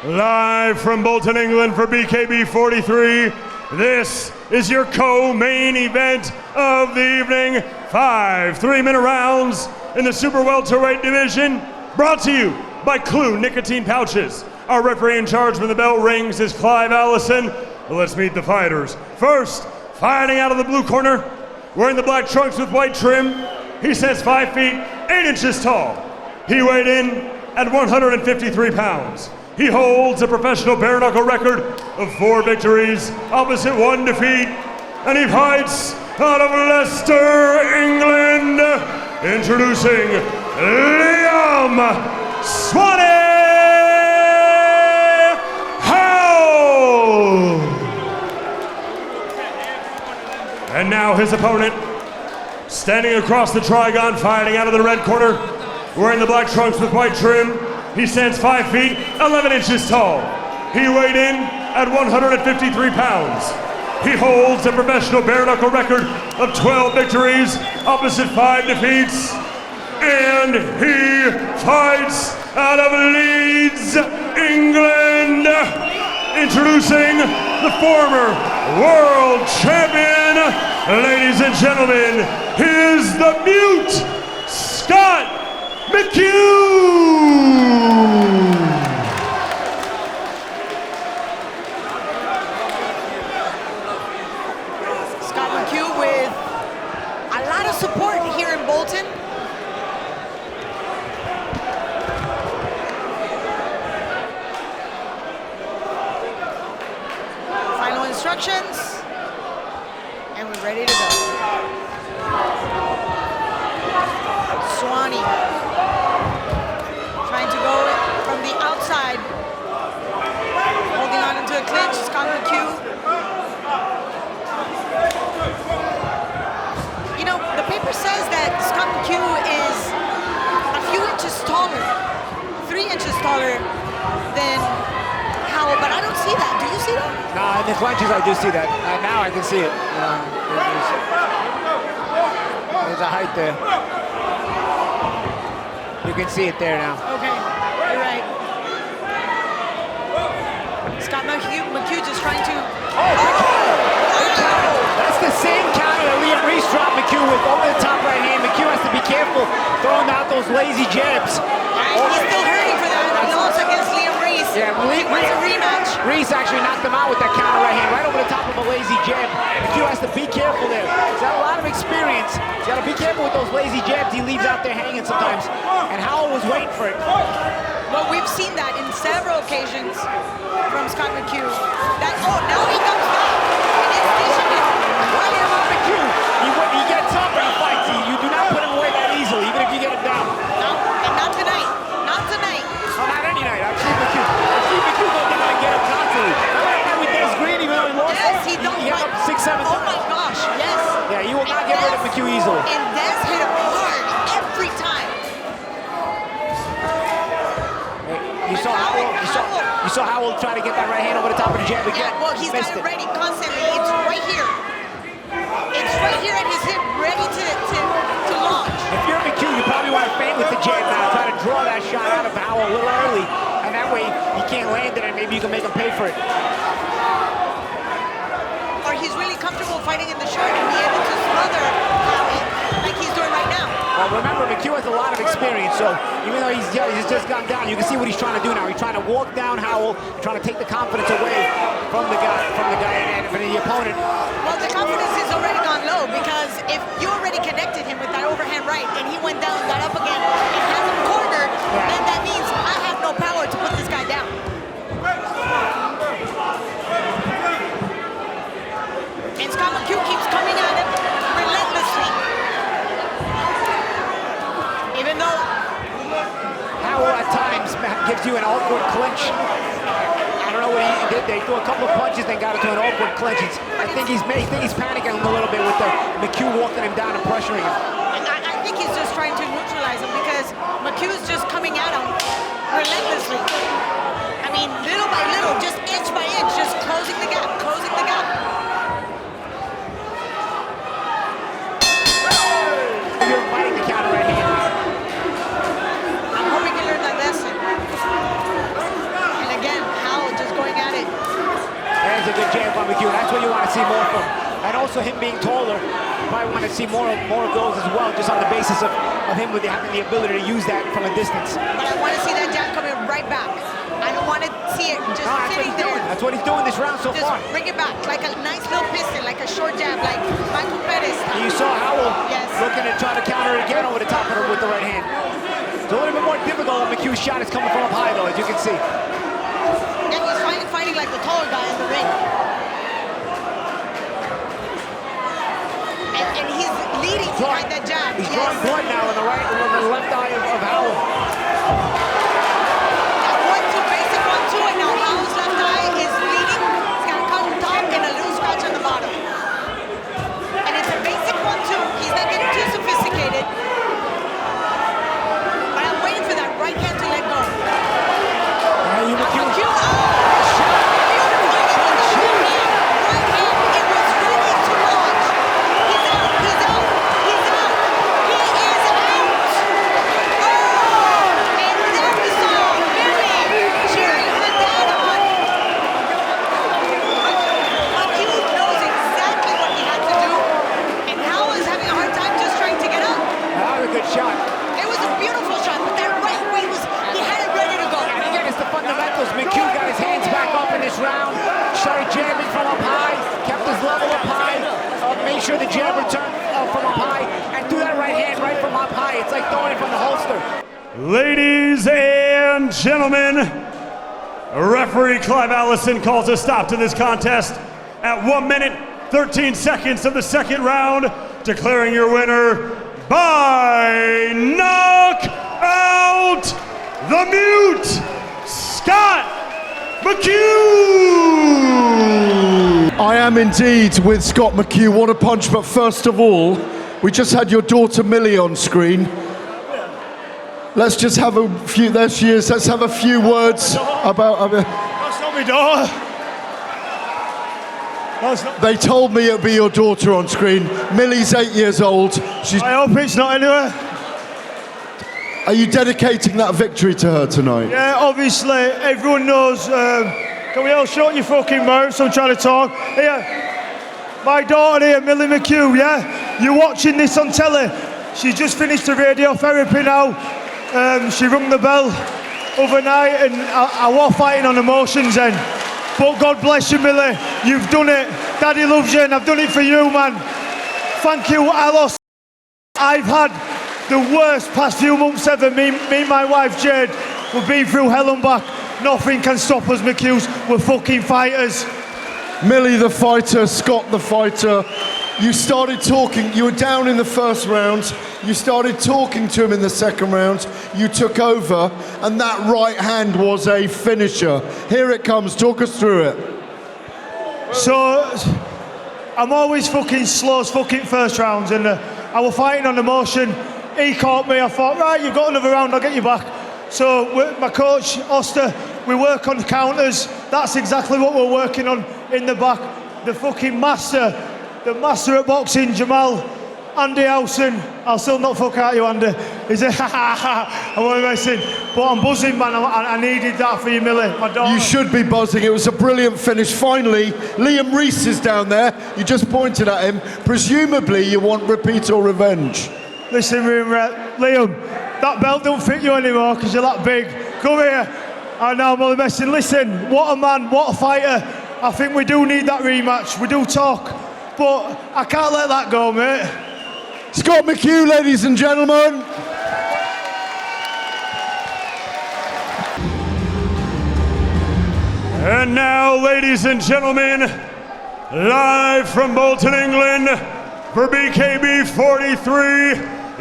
live from Bolton, England for BKB 43, this is your co-main event of the evening. 5 3-minute rounds in the super welterweight division, brought to you by Clue Nicotine Pouches. Our referee in charge when the bell rings is Clive Allison. Let's meet the fighters. First, fighting out of the blue corner, wearing the black trunks with white trim. He says 5 feet, 8 inches tall. He weighed in at 153 pounds. He holds a professional bare knuckle record of 4 victories, opposite 1 defeat, and he fights out of Leicester, England. Introducing Liam Swanee Howell. And now his opponent, standing across the trigon, fighting out of the red corner, wearing the black trunks with white trim. He stands 5 feet, 11 inches tall. He weighed in at 153 pounds. He holds a professional bare knuckle record of 12 victories, opposite 5 defeats. And he fights out of Leeds, England. Introducing the former world champion, ladies and gentlemen, is the mute, Scott McHugh. Scott McHugh with a lot of support here in Bolton. Final instructions, and we're ready to go. Swanee trying to go from the outside, holding on into a clinch. Scott McHugh. You know, the paper says that Scott McHugh is a few inches taller, 3 inches taller than Howell, but I don't see that. Do you see that? Nah, in the clinches I do see that. Now I can see it. You know, there's a height there. You can see it there now. Okay, you're right. Scott McHugh just trying to... That's the same counter that Liam Reece dropped McHugh with over the top right hand. McHugh has to be careful throwing out those lazy jabs. He's still hurting for that. He lost against Liam Reece. Yeah, He wants a rematch. Reece actually knocked him out with that counter right hand, right over the top of a lazy jab. McHugh has to be careful there. He's got a lot of experience. He's got to be careful with those lazy jabs he leaves out there hanging sometimes. And Howell was waiting for it. Well, we've seen that in several occasions from Scott McHugh. Now he comes back and is dishing it. Right here about McHugh. He gets up and he fights. You do not put him away that easily, even if you get him down. No, and not tonight. Not tonight. Oh, not any night. I've seen McHugh go down and get him constantly. Remember with Des Green, even though he lost, Yes, he don't he got up 6, 7 times. Oh my gosh, yes. Yeah, you will not get rid of McHugh easily. And Des hit him hard every time. You saw Howell try to get that right hand over the top of the jab again. Yeah, well, he's got it ready constantly. It's right here. It's right here at his hip, ready to launch. If you're McHugh, you probably want to feint with the jab now, try to draw that shot out of Howell a little early, and that way he can't land it, and maybe you can make him pay for it. Or he's really comfortable fighting in the short and be able to smother Howell like he's doing right now. Well, remember, McHugh has a lot of experience, so even though he's just gone down, you can see what he's trying to do now. He's trying to walk down Howell, trying to take the confidence away from the guy and the opponent. Well, the confidence has already gone low because if you already connected him with that overhand right and he went down, got up again, and has him cornered, then that means I have no power to put this guy down. And Scott McHugh keeps coming at him relentlessly. Even though Howell at times gives you an awkward clinch punch. I don't know what he did there. He threw a couple of punches, then got into an awkward clinch. I think he's panicking a little bit with the McHugh walking him down and pressuring him. I think he's just trying to neutralize him because McHugh's just coming at him relentlessly. I mean, little by little, just inch by inch, just closing the gap, closing the gap. You're fighting the counter right hand. I'm hoping he learned that lesson. And again, Howell just going at it. There's a good jab by McHugh. That's what you want to see more from. And also him being taller, you probably want to see more of those as well, just on the basis of him with having the ability to use that from a distance. But I want to see that jab coming right back. I don't want to see it just sitting there. That's what he's doing this round so far. Just bring it back, like a nice little piston, like a short jab, like Michael Perez. You saw Howell Yes. looking to try to counter it again over the top of her with the right hand. It's a little bit more difficult when McHugh's shot is coming from up high, though, as you can see. And he's fighting like the taller guy in the ring. And he's leading behind that jab. He's drawing blood now on the left eye of Howell. That 1-2, basic 1-2, and now Howell's left eye is leading. He's got a cut on top and a little scratch on the bottom. And it's a basic 1-2. He's not getting too sophisticated. But I'm waiting for that right hand to let go. McHugh, shot. It was a beautiful shot, but that right way he had it ready to go. And again, it's the fundamentals. McHugh got his hands back up in this round, started jabbing from up high, kept his level up high, made sure the jab returned from up high, and threw that right hand right from up high. It's like throwing it from the holster. Ladies and gentlemen, referee Clive Allison calls a stop to this contest at 1 minute, 13 seconds of the second round, declaring your winner by knockout, the Mute, Scott McHugh! I am indeed with Scott McHugh. What a punch. But first of all, we just had your daughter Millie on screen. Let's just have a few, there she is. Let's have a few words about... That's not my daughter. They told me it'd be your daughter on screen. Millie's 8 years old. I hope it's not anywhere. Are you dedicating that victory to her tonight? Yeah, obviously, everyone knows. Can we all shut your fucking mouths? I'm trying to talk. Here, my daughter here, Millie McHugh, yeah? You're watching this on telly. She's just finished her radiotherapy now. She rung the bell overnight and I was fighting on emotions then. But God bless you, Millie. You've done it. Daddy loves you and I've done it for you, man. Thank you. I've had the worst past few months ever. Me and my wife, Jade, we've been through hell and back. Nothing can stop us, McHughes. We're fucking fighters. Millie the fighter, Scott the fighter. You started talking, you were down in the first round, you started talking to him in the second round, you took over, and that right hand was a finisher. Here it comes, talk us through it. So, I'm always fucking slow as fucking first rounds, and I was fighting on emotion. He caught me, I thought, right, you've got another round, I'll get you back. So, my coach, Oster, we work on counters. That's exactly what we're working on in the back. The fucking master, the master at boxing, Jamal, Andy Howson. I'll still not fuck out you, Andy. He said, ha ha ha, I'm only messing. But I'm buzzing, man. I needed that for you, Millie, my daughter. You should be buzzing. It was a brilliant finish. Finally, Liam Reece is down there. You just pointed at him. Presumably, you want repeat or revenge. Listen, Liam, that belt don't fit you anymore because you're that big. Come here. I know I'm only messing. Listen, what a man, what a fighter. I think we do need that rematch. We do talk, but I can't let that go, mate. Scott McHugh, ladies and gentlemen. And now, ladies and gentlemen, live from Bolton, England, for BKB 43,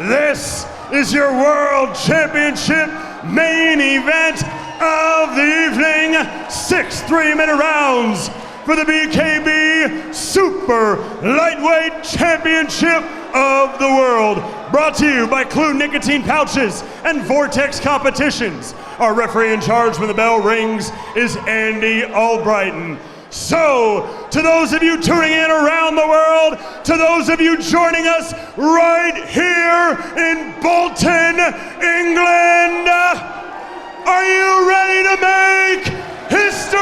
this is your World Championship main event of the evening, 6 3-minute rounds for the BKB Super Lightweight Championship of the World. Brought to you by Clue Nicotine Pouches and Vortex Competitions. Our referee in charge when the bell rings is Andy Albrighton. So, to those of you tuning in around the world, to those of you joining us right here in Bolton, England, are you ready to make history?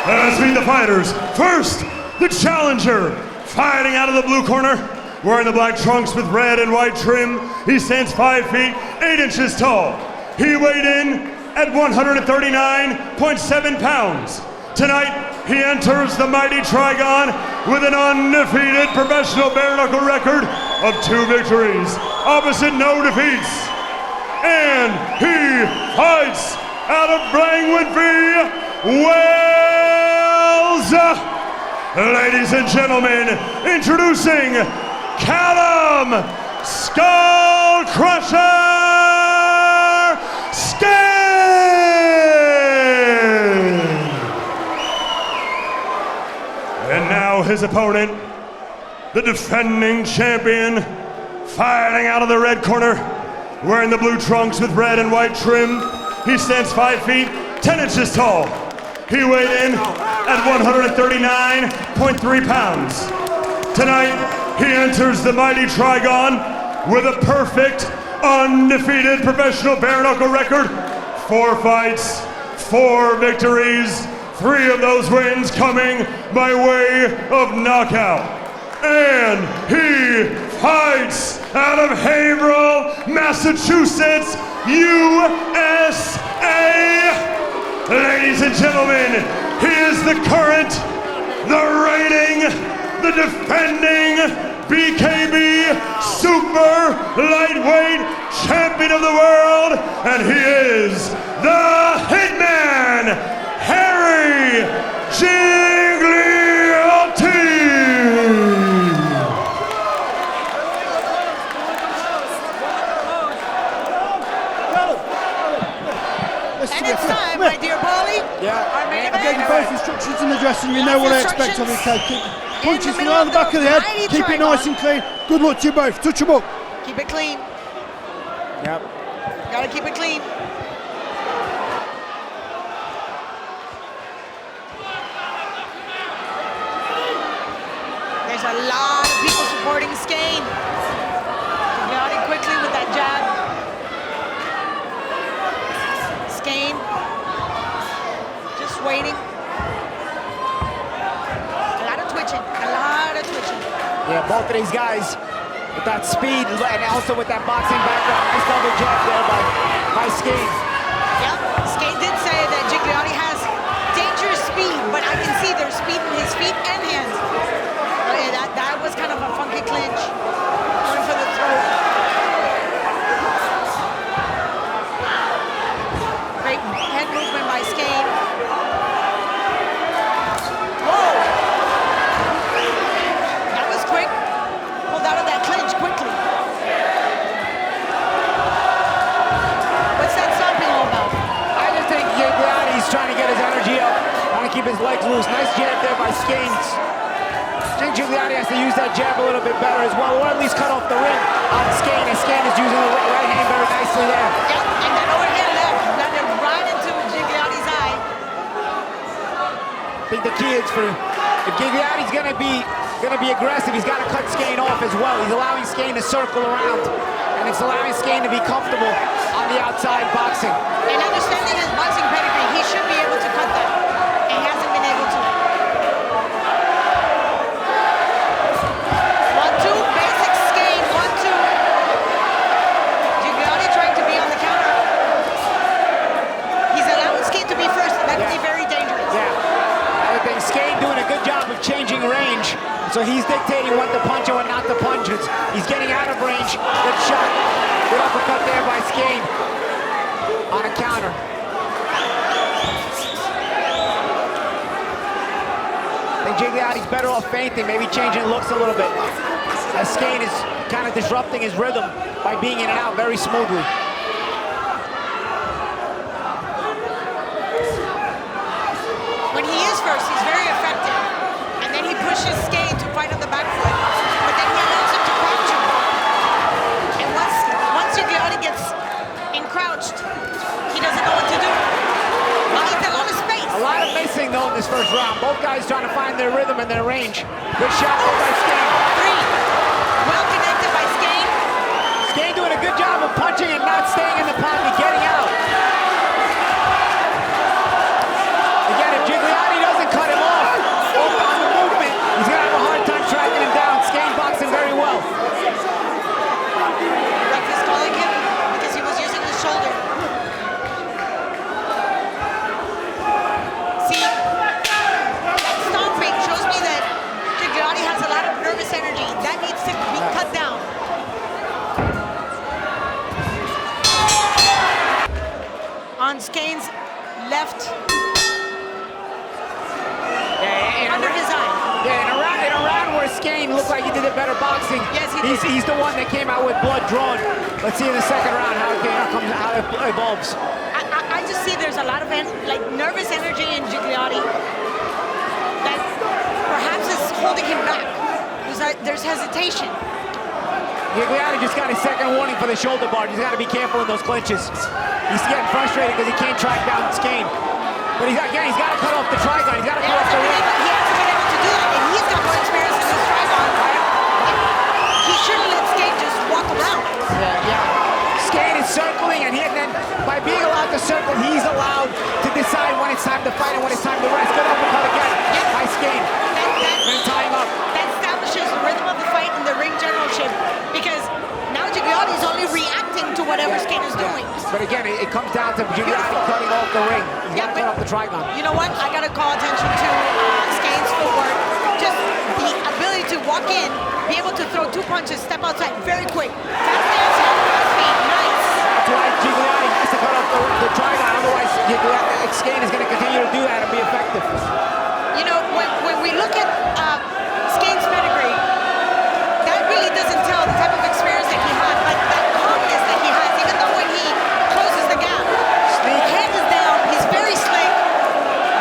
Let's meet the fighters. First, the challenger, fighting out of the blue corner, wearing the black trunks with red and white trim. He stands 5 feet, 8 inches tall. He weighed in at 139.7 pounds. Tonight, he enters the mighty Trigon with an undefeated professional bare-knuckle record of 2 victories, opposite no defeats. And he fights out of Brangwynfrey, Wales. Ladies and gentlemen, introducing Kallum Skull Crusher Skhane! And now his opponent, the defending champion, fighting out of the red corner, wearing the blue trunks with red and white trim. He stands 5 feet, 10 inches tall. He weighed in at 139.3 pounds. Tonight, he enters the mighty Trigon with a perfect, undefeated professional bare-knuckle record. 4 fights, 4 victories, 3 of those wins coming by way of knockout. And he fights out of Haverhill, Massachusetts, USA. Ladies and gentlemen, he is the current, the reigning, the defending BKB Super Lightweight Champion of the World, and he is the Hitman, Harry Gigliotti. And it's time, my dear Paulie. Yeah, Our main I gave you both instructions in the dressing room. You know what I expect of you, Koky. Punches from around the back of the head, keep it nice and clean. Good luck to you both. Touch them up. Keep it clean. Yep. Gotta keep it clean. There's a lot of people supporting Skhane. Gigliotti quickly with that jab. Skhane just waiting. A lot of twitching. Yeah, both of these guys with that speed and also with that boxing background. Nice double jab there by Skhane. Yep, Skhane did say that Gigliotti has dangerous speed, but I can see there's speed in his feet and hands. Oh, yeah, that was kind of a funky clinch. Going for the throat. Great head movement by Skhane. Whoa! That was quick. Pulled out of that clinch quickly. What's that stopping all about? I just think Gigliotti's trying to get his energy up, trying to keep his legs loose. Nice jab there by Skhane. I think Gigliotti has to use that jab a little bit better as well, or at least cut off the ring on Skhane, and Skhane is using the right hand very nicely there. Yep, and that overhand left landed right into Gigliotti's eye. I think the key is if Gigliotti's gonna be aggressive, he's got to cut Skhane off as well. He's allowing Skhane to circle around, and it's allowing Skhane to be comfortable on the outside boxing. And understanding his boxing pedigree, he should be able to cut that. And he hasn't been able to. 1-2, basic Skhane, 1-2. Gigliotti trying to be on the counter. He's allowing Skhane to be first, and that could be very dangerous. Yeah, I think Skhane doing a good job of changing range. So he's dictating when to punch and when not to punch. He's getting out of range. Good shot. Good uppercut there by Skhane on a counter. I think Gigliotti's better off feinting, maybe changing looks a little bit, as Skhane is kind of disrupting his rhythm by being in and out very smoothly. pushes Skhane to fight on the back foot, but then he allows him to crouch him. And once Gigliotti gets encrouched, he doesn't know what to do. He needs a lot of space. A lot of missing though in this first round. Both guys trying to find their rhythm and their range. Good shot by Skhane. 3. Well connected by Skhane. Skhane doing a good job of punching and not staying in the pocket, getting out. Again, if Gigliotti doesn't cut him off on the movement, he's gonna have a hard time tracking him down. Skhane boxing very well. Ref is calling him because he was using his shoulder. See, that stomping shows me that Gigliotti has a lot of nervous energy. That needs to be cut down. On Skhane's left, under his eye. Yeah, in a round where Skhane looked like he did a better boxing. Yes, he did. He's the one that came out with blood drawn. Let's see in the second round how it evolves. I just see there's a lot of nervous energy in Gigliotti that perhaps is holding him back. There's hesitation. Gigliotti just got his second warning for the shoulder bar. He's got to be careful in those clinches. He's getting frustrated because he can't track down Skhane. But he's got to cut off the trigon. He's got to cut off the ring. He hasn't been able to do that, and he's got more experience in this trigon. He shouldn't let Skhane just walk around. Yeah. Skhane is circling, and then by being allowed to circle, he's allowed to decide when it's time to fight and when it's time to rest. Good uppercut again by Skhane. And tying up. That establishes the rhythm of the fight and the ring generalship, because now Gigliotti is only reacting to whatever Skhane is doing. But again, it comes down to Gigliotti cutting off the ring. He's got to cut off the trigon. You know what? I got to call attention to Skhane's footwork. Just the ability to walk in, be able to throw 2 punches, step outside very quick. Fast hands, fast feet, nice. That's why Gigliotti has to cut off the trigon. Otherwise, Skhane is going to continue to do that and be effective. You know, when we look at Skhane's pedigree, that really doesn't tell the type of experience that he had, but that calmness that he has, even though when he closes the gap. The head is down, he's very slick,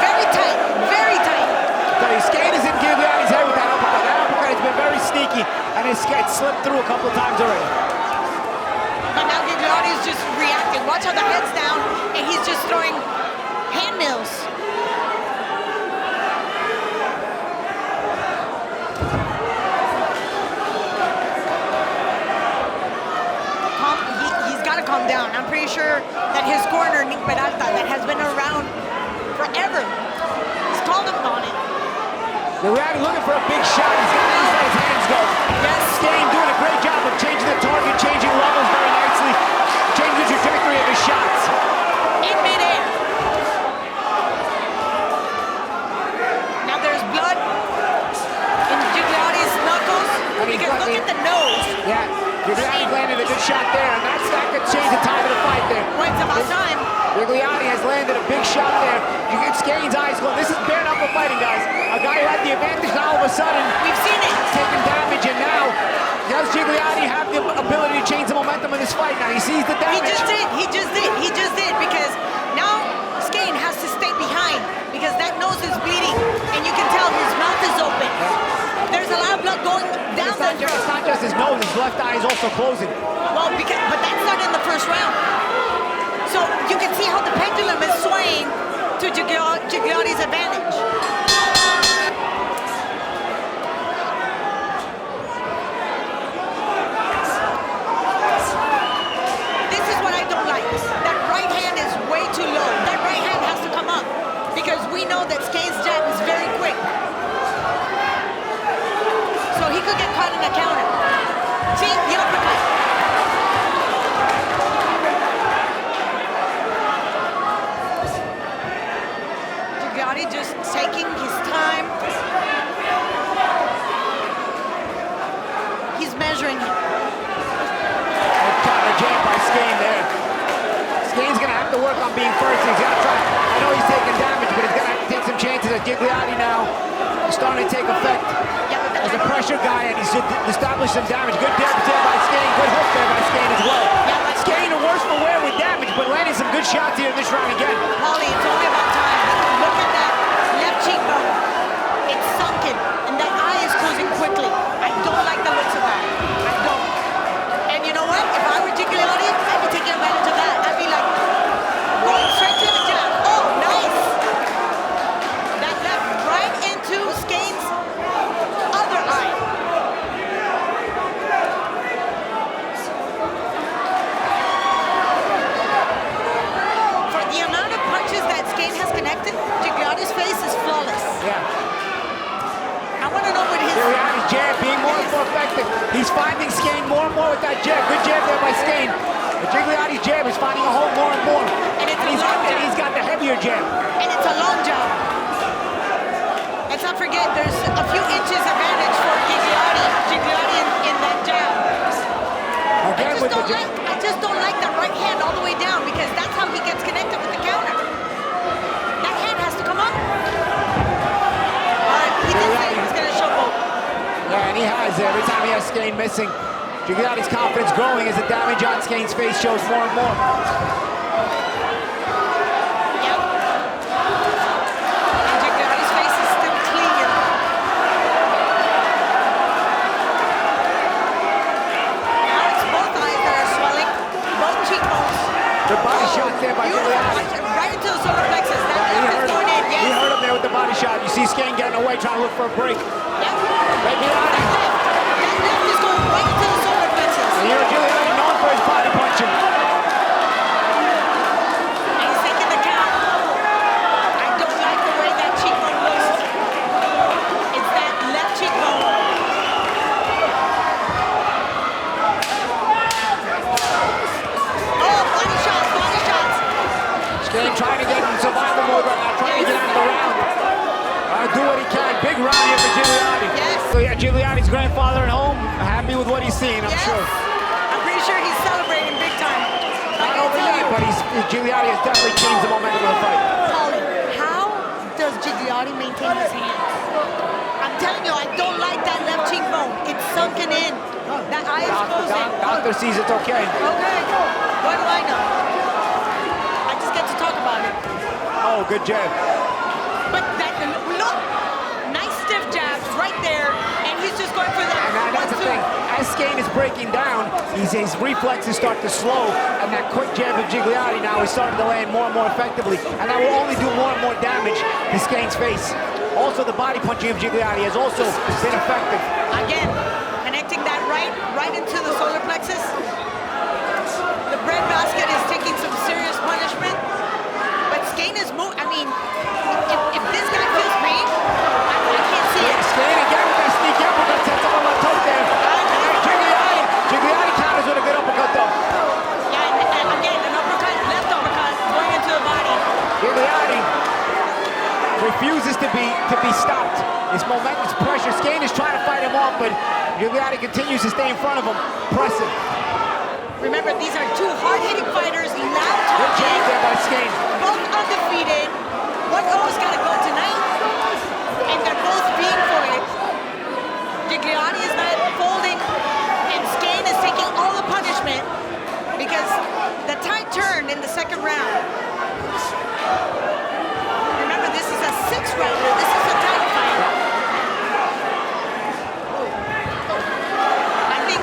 very tight, very tight. Skhane is in Gigliotti's head with that uppercut. That uppercut has been very sneaky, and it's slipped through a couple of times already. But now Gigliotti is just reacting. Watch how the head's down, and he's just throwing hand mills. He's got to calm down. I'm pretty sure that his corner, Nick Peralta, that has been around forever, he's called him on it. Gigliotti looking for a big shot. He's got to let his hands go. Yes, Skhane doing a great job of changing the target, changing levels very nicely, changing the trajectory of his shots. In midair. Now there's blood in Gigliotti's knuckles. Because look at the nose. Yeah, Gigliotti landed a good shot there, and that could change the time of the fight there. Well, it's about time. Gigliotti has landed a big shot there. You get Skhane's eyes closed. This is bare knuckle fighting, guys. A guy who had the advantage, now all of a sudden, we've seen it. Taking damage, and now does Gigliotti have the ability to change the momentum of this fight? Now he sees the damage. He just did, because now Skhane has to stay behind, because that nose is bleeding, and you can tell his mouth is open. There's a lot of blood going down that throat. It's not just his nose, his left eye is also closing. Well, but that's not in the first round. So you can see how the pendulum is swaying to Gigliotti's advantage. This is what I don't like. That right hand is way too low. That right hand has to come up, because we know that Skhane's jab is very quick. So he could get caught in a counter. See, the uppercut. Gigliotti just taking his time. He's measuring him. Counter jab by Skhane there. Skhane's gonna have to work on being first. He's gotta try. I know he's taking damage, but he's gonna have to take some chances. As Gigliotti now is starting to take effect as a pressure guy, and he's established some damage. Good jab there by Skhane. Good hook there by Skhane as well. Skhane a worse for wear with damage, but landing some good shots here in this round again. Paulie, it's only about time. Look at that left cheekbone. It's sunken, and that He's finding Skhane more and more with that jab. Good jab there by Skhane. But Gigliotti's jab is finding a hole more and more. And he's got the heavier jab. And it's a long jab. Let's not forget, there's a few inches advantage for Gigliotti in that jab. Again with the jab. I just don't like that right hand all the way down because that's how he gets connected with the counter. That hand has to come up. All right, he did say he was going to show both. Yeah, and he has. Every time he has Skhane missing, Gigliotti's confidence growing as the damage on Skhaine's face shows more and more. Yep. And Gigliotti's face is still clear. Now it's both eyes that are swelling, both cheekbones. Good body shot there by Gigliotti. Right into the solar plexus. That left is going in, yes. He hurt him there with the body shot. You see Skhane getting away, trying to look for a break. Yep. Gigliotti. That left is going right into the solar plexus. And here Gigliotti known for his body punching. And he's taking the count. I don't like the way that cheekbone looks. It's that left cheekbone. Oh, body shots, body shots. Skhane trying to get in survival mode right now, trying to get out of the round. Do what he can. Big round here for Gigliotti. Yes. So yeah, Gigliotti's grandfather at home, happy with what he's seeing, I'm sure. I'm pretty sure he's celebrating big time. Not over yet, but Gigliotti has definitely changed the momentum of the fight. Paulie, how does Gigliotti maintain his hands? I'm telling you, I don't like that left cheekbone. It's sunken in. That eye is closing. Doctor sees it's okay. Okay. What do I know? I just get to talk about it. Oh, good jab. But that, look, nice stiff jabs right there, and he's just going for that. And that's the thing. As Skhane is breaking down, his reflexes start to slow, and that quick jab of Gigliotti now is starting to land more and more effectively, and that will only do more and more damage to Skhaine's face. Also, the body punching of Gigliotti has also been effective. Again, connecting that right into the solar plexus. The bread basket is taking some serious punishment, but Skhane is moving. I mean, if this guy feels pain, I can't see it. Skhane again with that sneak uppercut, sets up on the toe there. Gigliotti counters with a good uppercut though. Yeah, and again, an uppercut, left uppercut, going into the body. Gigliotti refuses to be stopped. His momentous pressure. Skhane is trying to fight him off, but Gigliotti continues to stay in front of him, pressing. Remember, these are two hard-hitting fighters, loud Good talking. jab there by Skhane. Both undefeated. One always got to go tonight, and they're both being for it. Gigliotti is not folding, and Skhane is taking all the punishment because the tide turned in the second round. Remember, this is a 6-rounder. This is a title fight. I think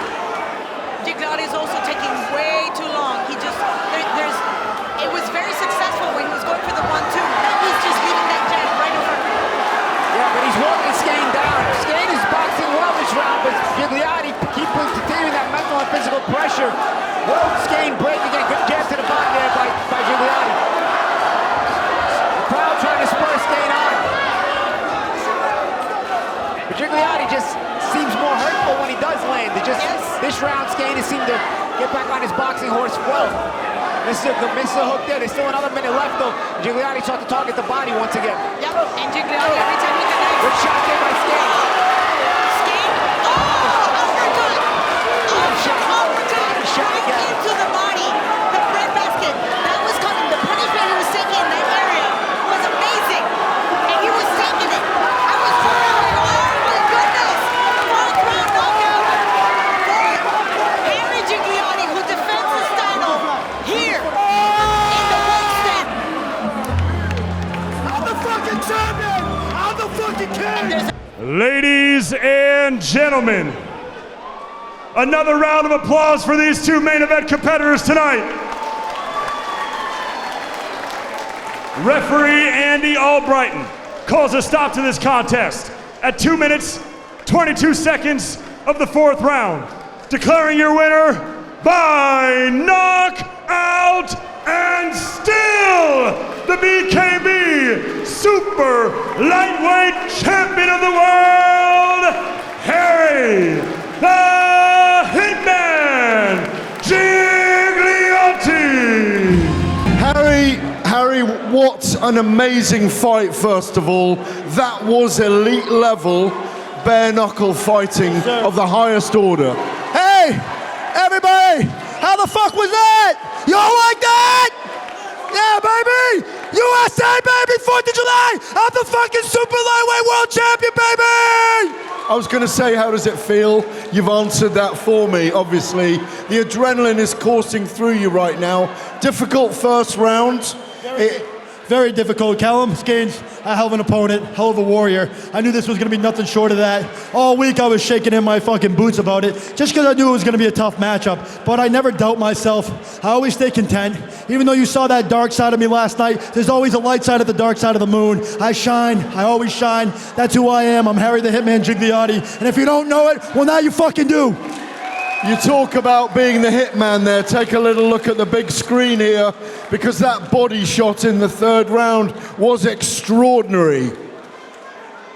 Gigliotti is also taking way too long. He just, it was very successful when he was going for the 1-2. Now he's just leaving that jab right in front of him. Yeah, but he's walking Skhane down. Skhane is boxing well this round, but Gigliotti keeps continuing that mental and physical pressure. Will Skhane break again? Good jab to the body there by Gigliotti. The crowd trying to spur Skhane on. But Gigliotti just seems more hurtful when he does land. This round, Skhane has seemed to get back on his boxing horse well. Misses a hook there. There's still another minute left though. Gigliotti sought to target the body once again. Yep, and Gigliotti every time he connects. Good shot there by Skhane. Skhane, uppercut! Uppercut! Shot Right again. into the body. The bread basket, that was coming. The punishment he was taking in that area was amazing. And he was taking it. I was like, oh my goodness! 4th round knockout for Henry Gigliotti, who defends his title here in the West End. I'm the fucking champion! I'm the fucking king! Ladies and gentlemen, another round of applause for these two main event competitors tonight. Referee Andy Albrighton calls a stop to this contest at 2 minutes, 22 seconds of the 4th round, declaring your winner by knockout and still the BKB Super Lightweight Champion of the World, Harry the Hitman, Gigliotti. Harry, what an amazing fight, first of all. That was elite level bare knuckle fighting of the highest order. Hey, everybody, how the fuck was that? You all like that? Yeah, baby! USA, baby! 4th of July! I'm the fucking super lightweight world champion, baby! I was going to say, how does it feel? You've answered that for me, obviously. The adrenaline is coursing through you right now. Difficult first round. Very difficult. Kallum, Skhane, a hell of an opponent, hell of a warrior. I knew this was going to be nothing short of that. All week I was shaking in my fucking boots about it, just because I knew it was going to be a tough matchup. But I never doubt myself. I always stay content. Even though you saw that dark side of me last night, there's always a light side of the dark side of the moon. I shine. I always shine. That's who I am. I'm Harry the Hitman Gigliotti. And if you don't know it, well, now you fucking do. You talk about being the hitman there. Take a little look at the big screen here, because that body shot in the third round was extraordinary.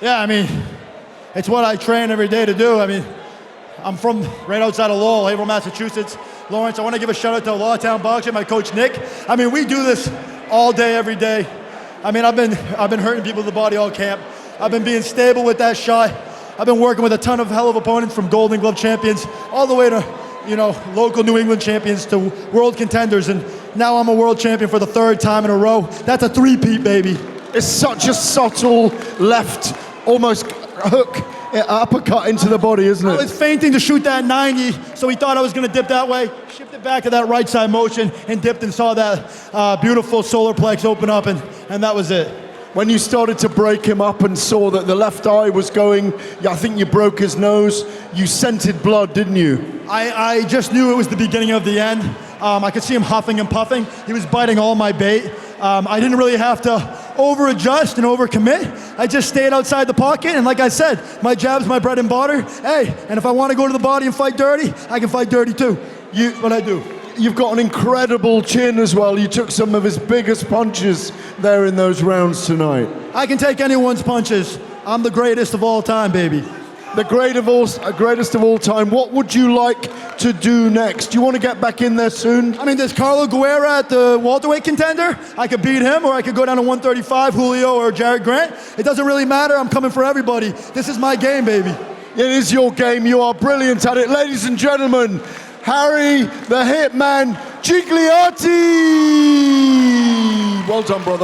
Yeah, I mean, it's what I train every day to do. I mean, I'm from right outside of Lowell, Haverhill, Massachusetts. Lawrence, I want to give a shout out to Lawtown Boxing, my coach Nick. I mean, we do this all day, every day. I mean, I've been hurting people in the body all camp. I've been being stable with that shot. I've been working with a ton of hell of opponents, from Golden Glove champions all the way to, you know, local New England champions to world contenders. And now I'm a world champion for the third time in a row. That's a three-peat, baby. It's such a subtle left, almost hook, uppercut into the body, isn't it? I was feinting to shoot that 90, so he thought I was going to dip that way. Shifted back to that right side motion and dipped and saw that beautiful solar plex open up, and that was it. When you started to break him up and saw that the left eye was going, I think you broke his nose, you scented blood, didn't you? I just knew it was the beginning of the end. I could see him huffing and puffing. He was biting all my bait. I didn't really have to over-adjust and over-commit. I just stayed outside the pocket, and like I said, my jab's my bread and butter. Hey, and if I want to go to the body and fight dirty, I can fight dirty too. That's what I do. You've got an incredible chin as well. You took some of his biggest punches there in those rounds tonight. I can take anyone's punches. I'm the greatest of all time, baby. The greatest of all time. What would you like to do next? Do you want to get back in there soon? I mean, there's Carlo Guerra at the welterweight contender. I could beat him, or I could go down to 135, Julio or Jared Grant. It doesn't really matter. I'm coming for everybody. This is my game, baby. It is your game. You are brilliant at it. Ladies and gentlemen, Harry the Hitman Gigliotti. Well done, brother.